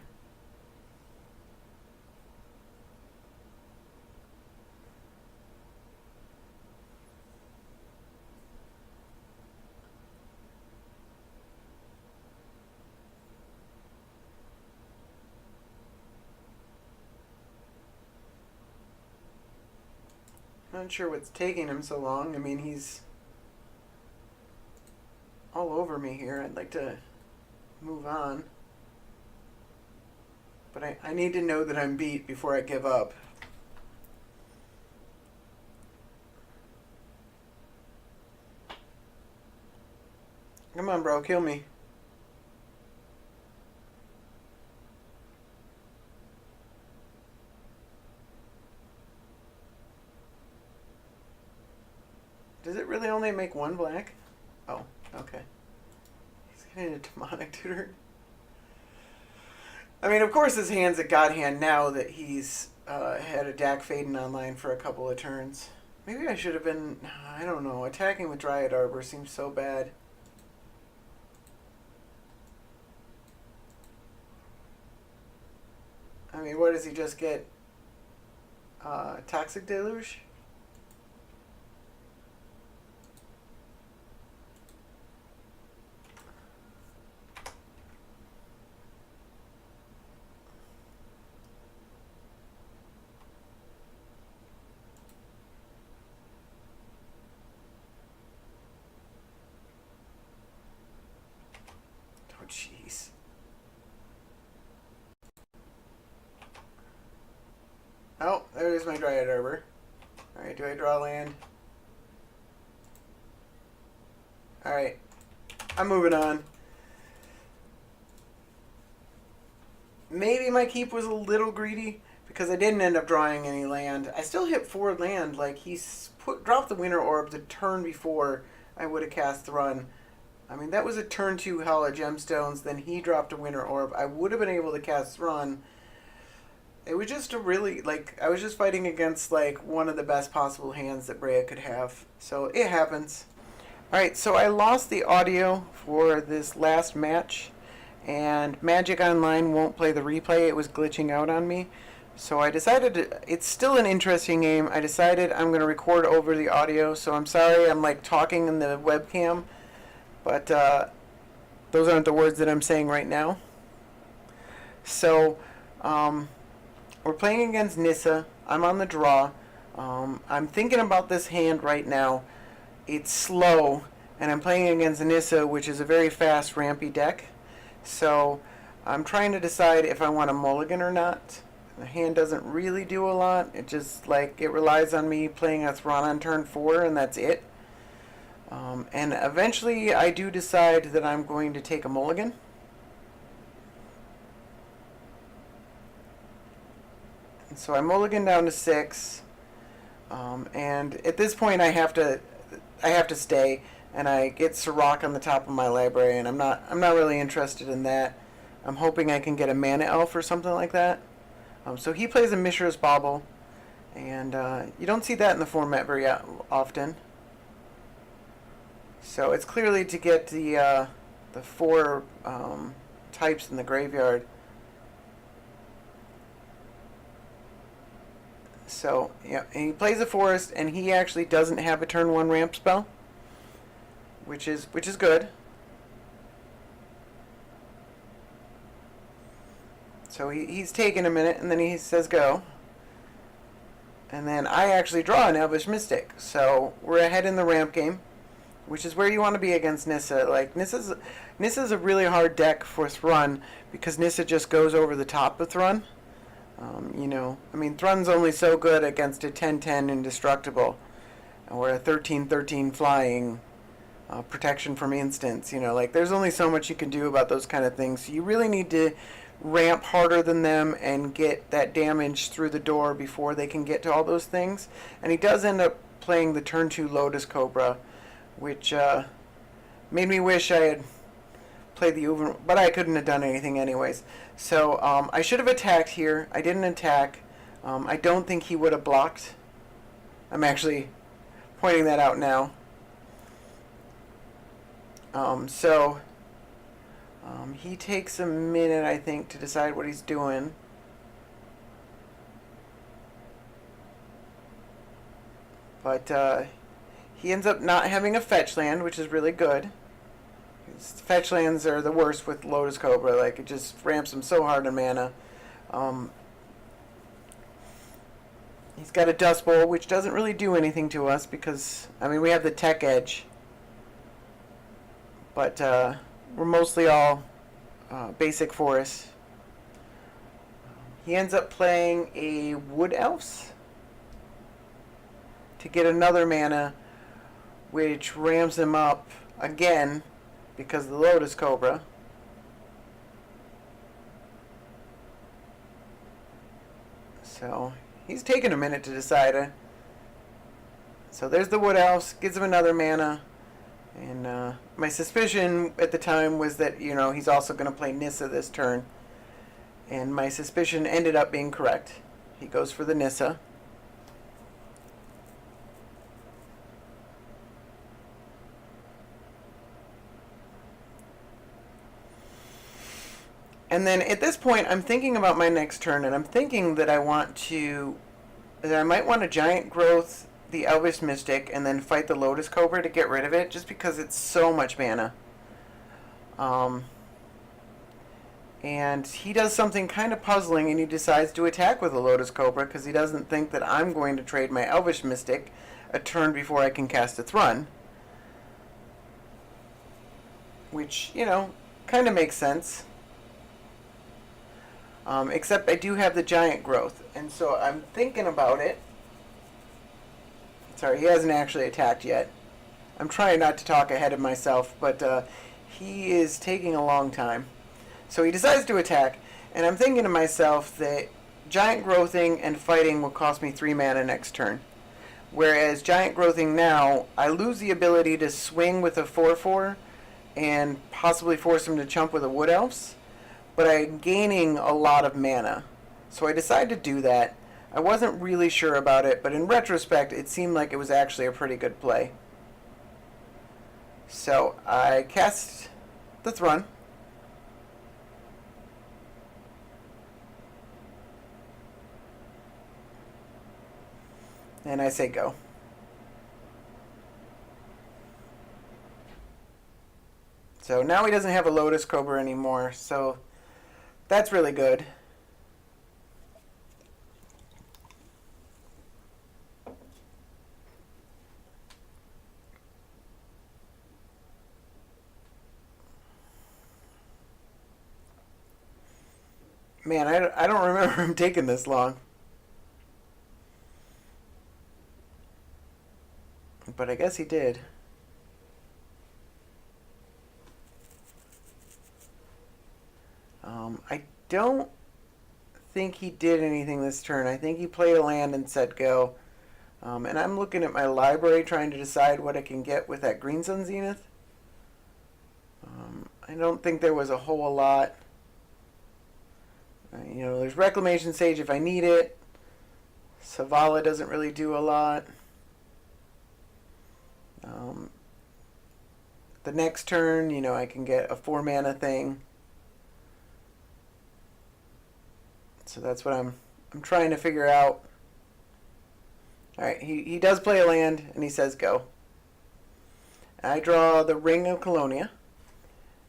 Not sure what's taking him so long. I mean, he's all over me here. I'd like to move on. But I need to know that I'm beat before I give up. Come on, bro. Kill me. Does it really only make one black? Oh, okay. He's getting a demonic tutor. I mean, of course his hand's a god hand now that he's had a Dak Faden online for a couple of turns. Maybe I should have been, I don't know, attacking with Dryad Arbor seems so bad. I mean, what does he just get? Toxic Deluge? Oh, jeez. Oh, there's my Dryad Arbor. Alright, do I draw land? Alright. I'm moving on. Maybe my keep was a little greedy because I didn't end up drawing any land. I still hit 4 land. Like, he dropped the Winter Orb the turn before I would have cast Thrun. I mean, that was a turn 2 Hall of Gemstones. Then he dropped a Winter Orb. I would have been able to cast Thrun. It was just a really, like, I was just fighting against, like, one of the best possible hands that Brea could have. So, it happens. Alright, so I lost the audio for this last match. And Magic Online won't play the replay. It was glitching out on me. So I decided it's still an interesting game. I decided I'm going to record over the audio. So I'm sorry I'm, like, talking in the webcam. But those aren't the words that I'm saying right now. So we're playing against Nissa. I'm on the draw. I'm thinking about this hand right now. It's slow, and I'm playing against Nissa, which is a very fast, rampy deck. So I'm trying to decide if I want a mulligan or not. The hand doesn't really do a lot. It just, like, it relies on me playing a Thrun on turn 4, and that's it. And eventually I do decide that I'm going to take a mulligan. And so I mulligan down to 6. And at this point I have to stay, and I get Sirach on the top of my library, and I'm not really interested in that. I'm hoping I can get a mana elf or something like that. So he plays a Mishra's Bauble, and you don't see that in the format very often. So it's clearly to get the 4 types in the graveyard. So yeah, and he plays a forest, and he actually doesn't have a turn 1 ramp spell, which is good. So he's taking a minute, and then he says go. And then I actually draw an Elvish Mystic, so we're ahead in the ramp game, which is where you want to be against Nissa. Like, Nissa's a really hard deck for Thrun, because Nissa just goes over the top of Thrun. You know, I mean, Thrun's only so good against a 10-10 indestructible, or a 13-13 flying protection from instants. You know, like, there's only so much you can do about those kind of things. So you really need to ramp harder than them and get that damage through the door before they can get to all those things. And he does end up playing the turn 2 Lotus Cobra, which made me wish I had played the Uber, but I couldn't have done anything anyways. So I should have attacked here. I didn't attack. I don't think he would have blocked. I'm actually pointing that out now. He takes a minute, I think, to decide what he's doing. But he ends up not having a fetch land, which is really good. Fetch lands are the worst with Lotus Cobra. Like, it just ramps him so hard in mana. He's got a Dust Bowl, which doesn't really do anything to us because, I mean, we have the Tech Edge. But we're mostly all basic forests. He ends up playing a Wood Elves to get another mana, which rams him up again because of the Lotus Cobra. So he's taking a minute to decide. So there's the Wood Elves, gives him another mana. And my suspicion at the time was that, you know, he's also going to play Nissa this turn. And my suspicion ended up being correct. He goes for the Nissa. And then at this point, I'm thinking about my next turn, and I'm thinking that I might want a Giant Growth, the Elvish Mystic, and then fight the Lotus Cobra to get rid of it, just because it's so much mana. And he does something kind of puzzling, and he decides to attack with the Lotus Cobra, because he doesn't think that I'm going to trade my Elvish Mystic a turn before I can cast a Thrun. Which, you know, kind of makes sense. Except I do have the Giant Growth, and so I'm thinking about it. Sorry, he hasn't actually attacked yet. I'm trying not to talk ahead of myself, but he is taking a long time. So he decides to attack, and I'm thinking to myself that Giant Growthing and fighting will cost me 3 mana next turn. Whereas Giant Growthing now, I lose the ability to swing with a 4/4 and possibly force him to chump with a Wood Elves, but I'm gaining a lot of mana. So I decided to do that. I wasn't really sure about it, but in retrospect, it seemed like it was actually a pretty good play. So I cast the Thrun. And I say go. So now he doesn't have a Lotus Cobra anymore, so that's really good. Man, I don't remember him taking this long. But I guess he did. I don't think he did anything this turn. I think he played a land and said go. And I'm looking at my library trying to decide what I can get with that Green Sun Zenith. I don't think there was a whole lot. There's Reclamation Sage if I need it. Savala doesn't really do a lot. The next turn, I can get a 4-mana thing. So that's what I'm trying to figure out. Alright, he does play a land, and he says go. I draw the Ring of Colonia,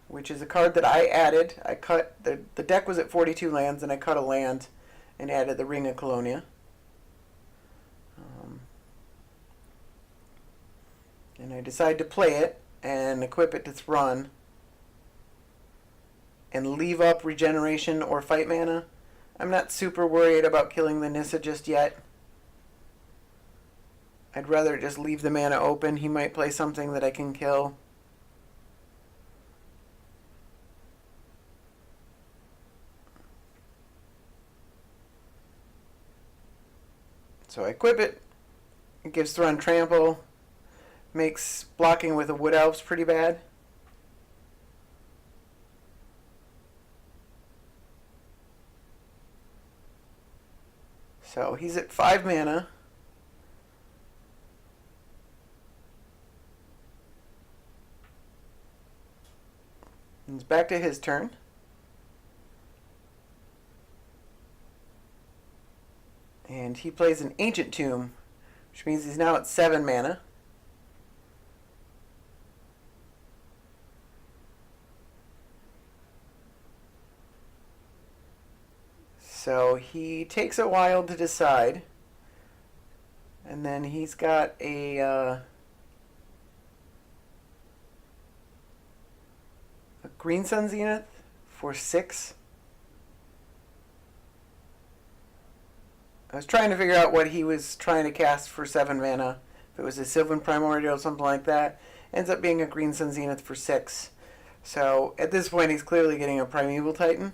which is a card that I added. I cut, the deck was at 42 lands, and I cut a land and added the Ring of Colonia. And I decide to play it and equip it to Thrun and leave up regeneration or fight mana. I'm not super worried about killing the Nissa just yet. I'd rather just leave the mana open. He might play something that I can kill. So I equip it. It gives Thrun trample. Makes blocking with the Wood Elves pretty bad. So he's at 5 mana. And it's back to his turn. And he plays an Ancient Tomb, which means he's now at 7 mana. So he takes a while to decide. And then he's got a Green Sun Zenith for 6. I was trying to figure out what he was trying to cast for 7 mana. If it was a Sylvan Primordial or something like that. Ends up being a Green Sun Zenith for 6. So at this point he's clearly getting a Primeval Titan.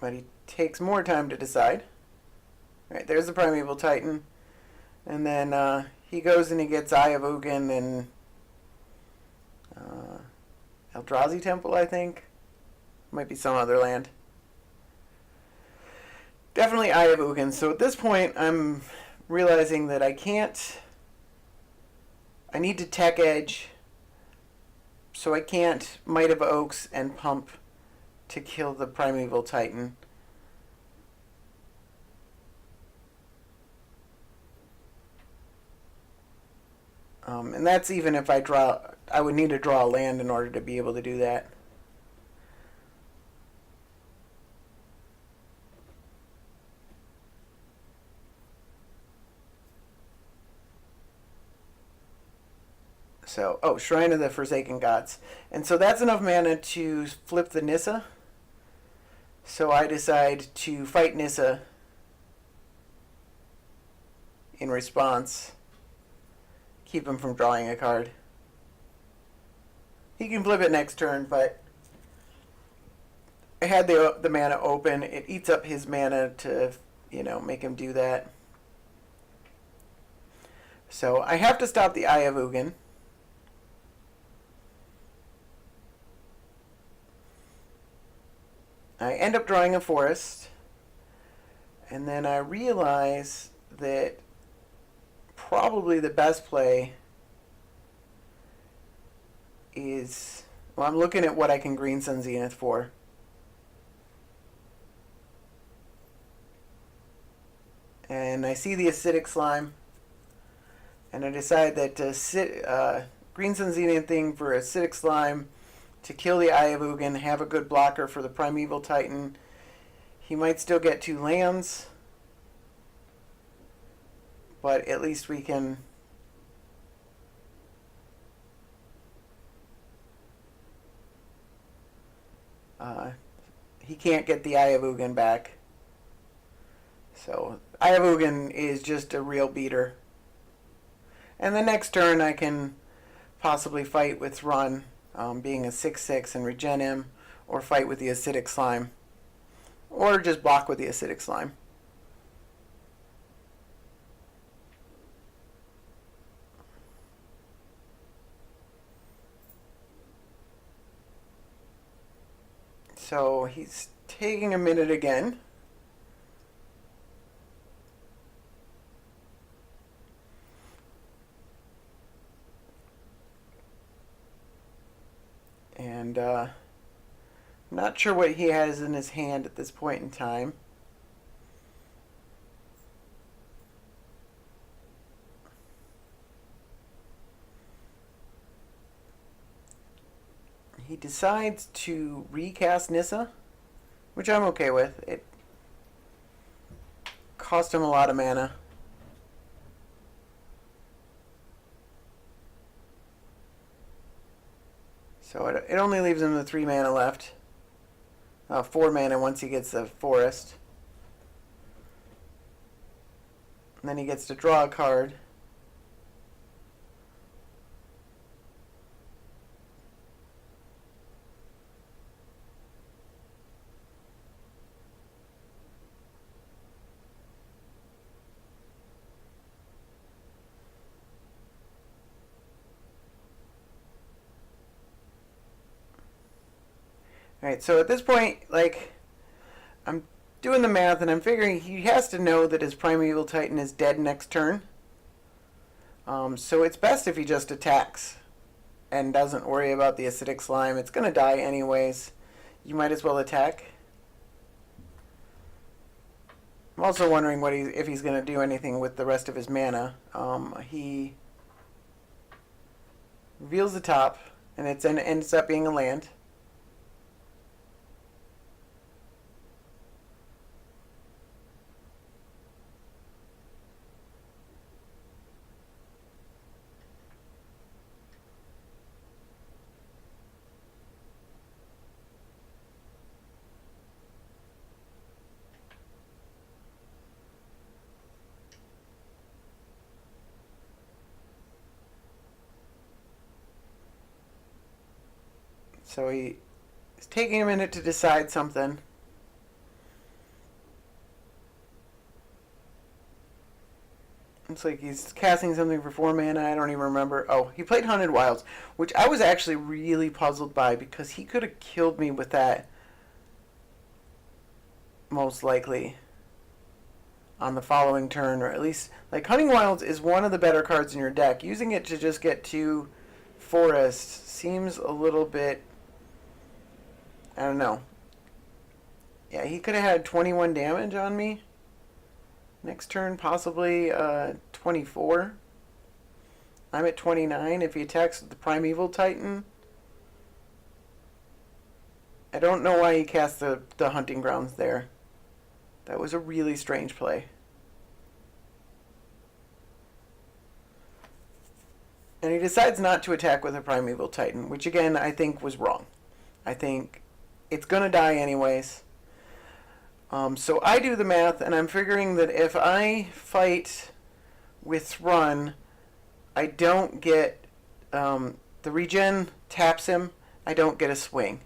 But he takes more time to decide. Right, there's the Primeval Titan. And then he goes and he gets Eye of Ugin and Eldrazi Temple, I think. Might be some other land. Definitely Eye of Ugin. So at this point, I'm realizing that I can't... I need to Tech Edge. So I can't Might of Oaks and pump to kill the Primeval Titan. And that's even if I would need to draw a land in order to be able to do that. So, Shrine of the Forsaken Gods. And so that's enough mana to flip the Nissa. So I decide to fight Nissa in response. Keep him from drawing a card. He can flip it next turn, but I had the mana open. It eats up his mana to, make him do that. So I have to stop the Eye of Ugin. I end up drawing a forest, and then I realize that probably the best play is... Well, I'm looking at what I can Green Sun Zenith for. and I see the acidic slime, and I decide that Green Sun's the thing for acidic slime to kill the Eye of Ugin, have a good blocker for the Primeval Titan. He might still get 2 lands, but at least we can he can't get the Eye of Ugin back. So Eye of Ugin is just a real beater. And the next turn I can possibly fight with Thrun, being a 6/6 and regen him, or fight with the acidic slime, or just block with the acidic slime. So he's taking a minute again. And not sure what he has in his hand at this point in time. He decides to recast Nissa, which I'm okay with. It cost him a lot of mana. So it only leaves him the 3 mana left. 4 mana once he gets the forest. And then he gets to draw a card. Alright, so at this point, like, I'm doing the math and I'm figuring he has to know that his Primeval Titan is dead next turn. So it's best if he just attacks and doesn't worry about the acidic slime. It's going to die anyways. You might as well attack. I'm also wondering if he's going to do anything with the rest of his mana. He reveals the top, and it ends up being a land. So he's taking a minute to decide something. Looks like he's casting something for 4 mana. I don't even remember. Oh, he played Hunted Wilds, which I was actually really puzzled by because he could have killed me with that, most likely, on the following turn, or at least, like, Hunting Wilds is one of the better cards in your deck. Using it to just get 2 forests seems a little bit, I don't know. Yeah, he could have had 21 damage on me. Next turn, possibly 24. I'm at 29. If he attacks the Primeval Titan, I don't know why he cast the Hunting Grounds there. That was a really strange play. And he decides not to attack with a Primeval Titan, which again I think was wrong. I think it's going to die anyways. So I do the math, and I'm figuring that if I fight with Thrun, I don't get the regen taps him. I don't get a swing.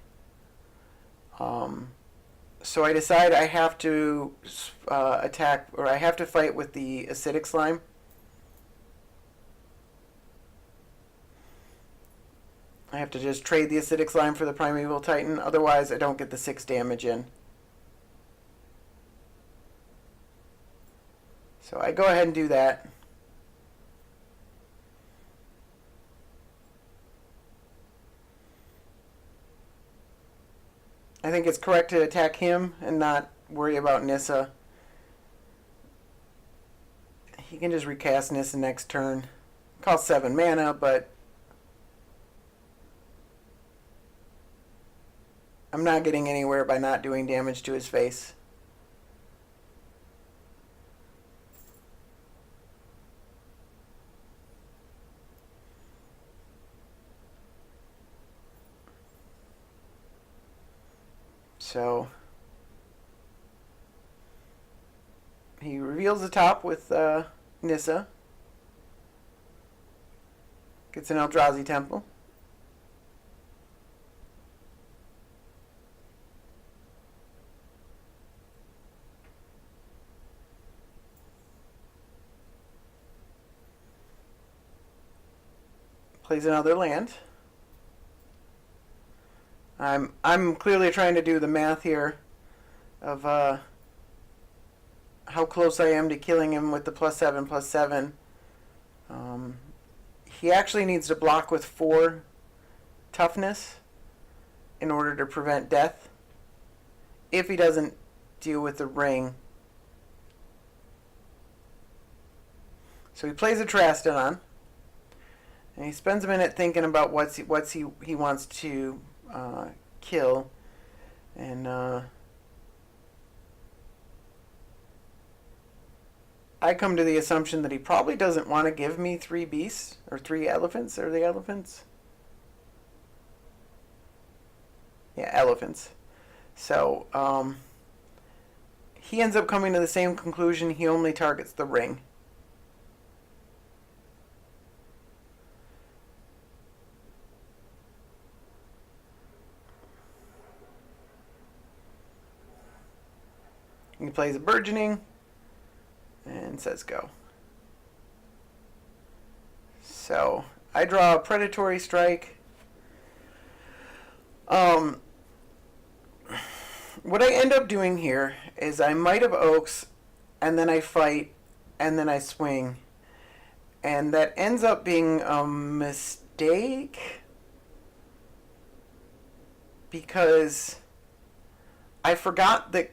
So I decide I have to attack, or I have to fight with the acidic slime. I have to just trade the acidic slime for the Primeval Titan, otherwise I don't get the 6 damage in. So I go ahead and do that. I think it's correct to attack him and not worry about Nissa. he can just recast Nissa next turn. Costs 7 mana, but I'm not getting anywhere by not doing damage to his face. So he reveals the top with Nissa. Gets an Eldrazi Temple. Plays another land. I'm clearly trying to do the math here of how close I am to killing him with the +7/+7. He actually needs to block with 4 toughness in order to prevent death if he doesn't deal with the ring. So he plays a Trastodon, and he spends a minute thinking about what he wants to kill, and I come to the assumption that he probably doesn't want to give me 3 beasts or 3 elephants. Are they elephants? Yeah, elephants. So he ends up coming to the same conclusion. He only targets the ring. He plays a burgeoning and says go. So I draw a predatory strike. What I end up doing here is I Might of Oaks, and then I fight, and then I swing. And that ends up being a mistake because I forgot that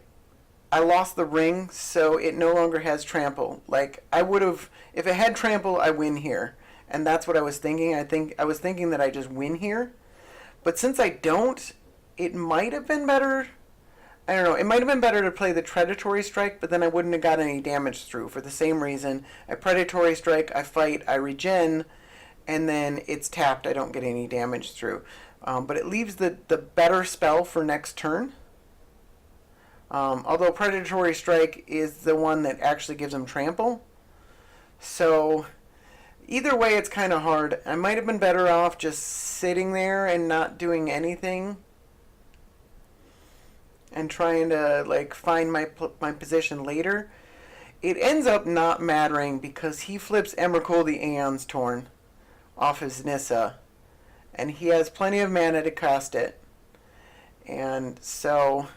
I lost the ring, so it no longer has trample. Like, I would have, if it had trample, I win here. And that's what I was thinking. I was thinking that I just win here. But since I don't, it might have been better. I don't know. It might have been better to play the predatory strike, but then I wouldn't have got any damage through for the same reason. I predatory strike, I fight, I regen, and then it's tapped. I don't get any damage through. But it leaves the better spell for next turn. Although predatory strike is the one that actually gives him trample. So either way, it's kind of hard. I might have been better off just sitting there and not doing anything and trying to like find my position later. It ends up not mattering because he flips Emrakul the Aeon's Torn off his Nissa, and he has plenty of mana to cast it. And so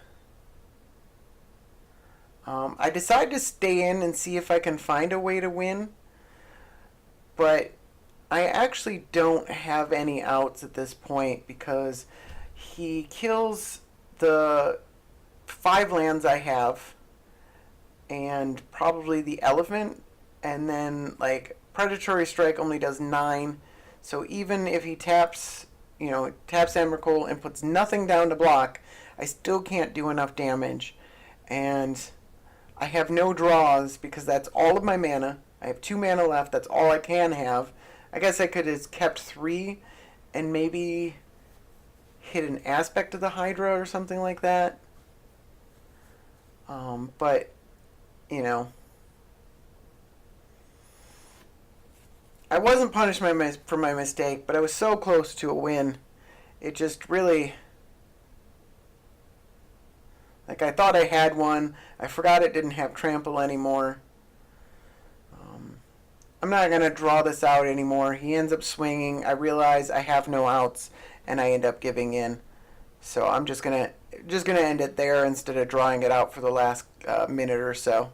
I decide to stay in and see if I can find a way to win, but I actually don't have any outs at this point because he kills the 5 lands I have and probably the elephant, and then like predatory strike only does 9, so even if he taps Emrakul and puts nothing down to block, I still can't do enough damage. And I have no draws because that's all of my mana. I have 2 mana left. That's all I can have. I guess I could have kept 3 and maybe hit an aspect of the Hydra or something like that. But, you know, I wasn't punished for my mistake, but I was so close to a win. It just really, like, I thought I had one. I forgot it didn't have trample anymore. I'm not going to draw this out anymore. He ends up swinging. I realize I have no outs, and I end up giving in. So I'm just gonna end it there instead of drawing it out for the last minute or so.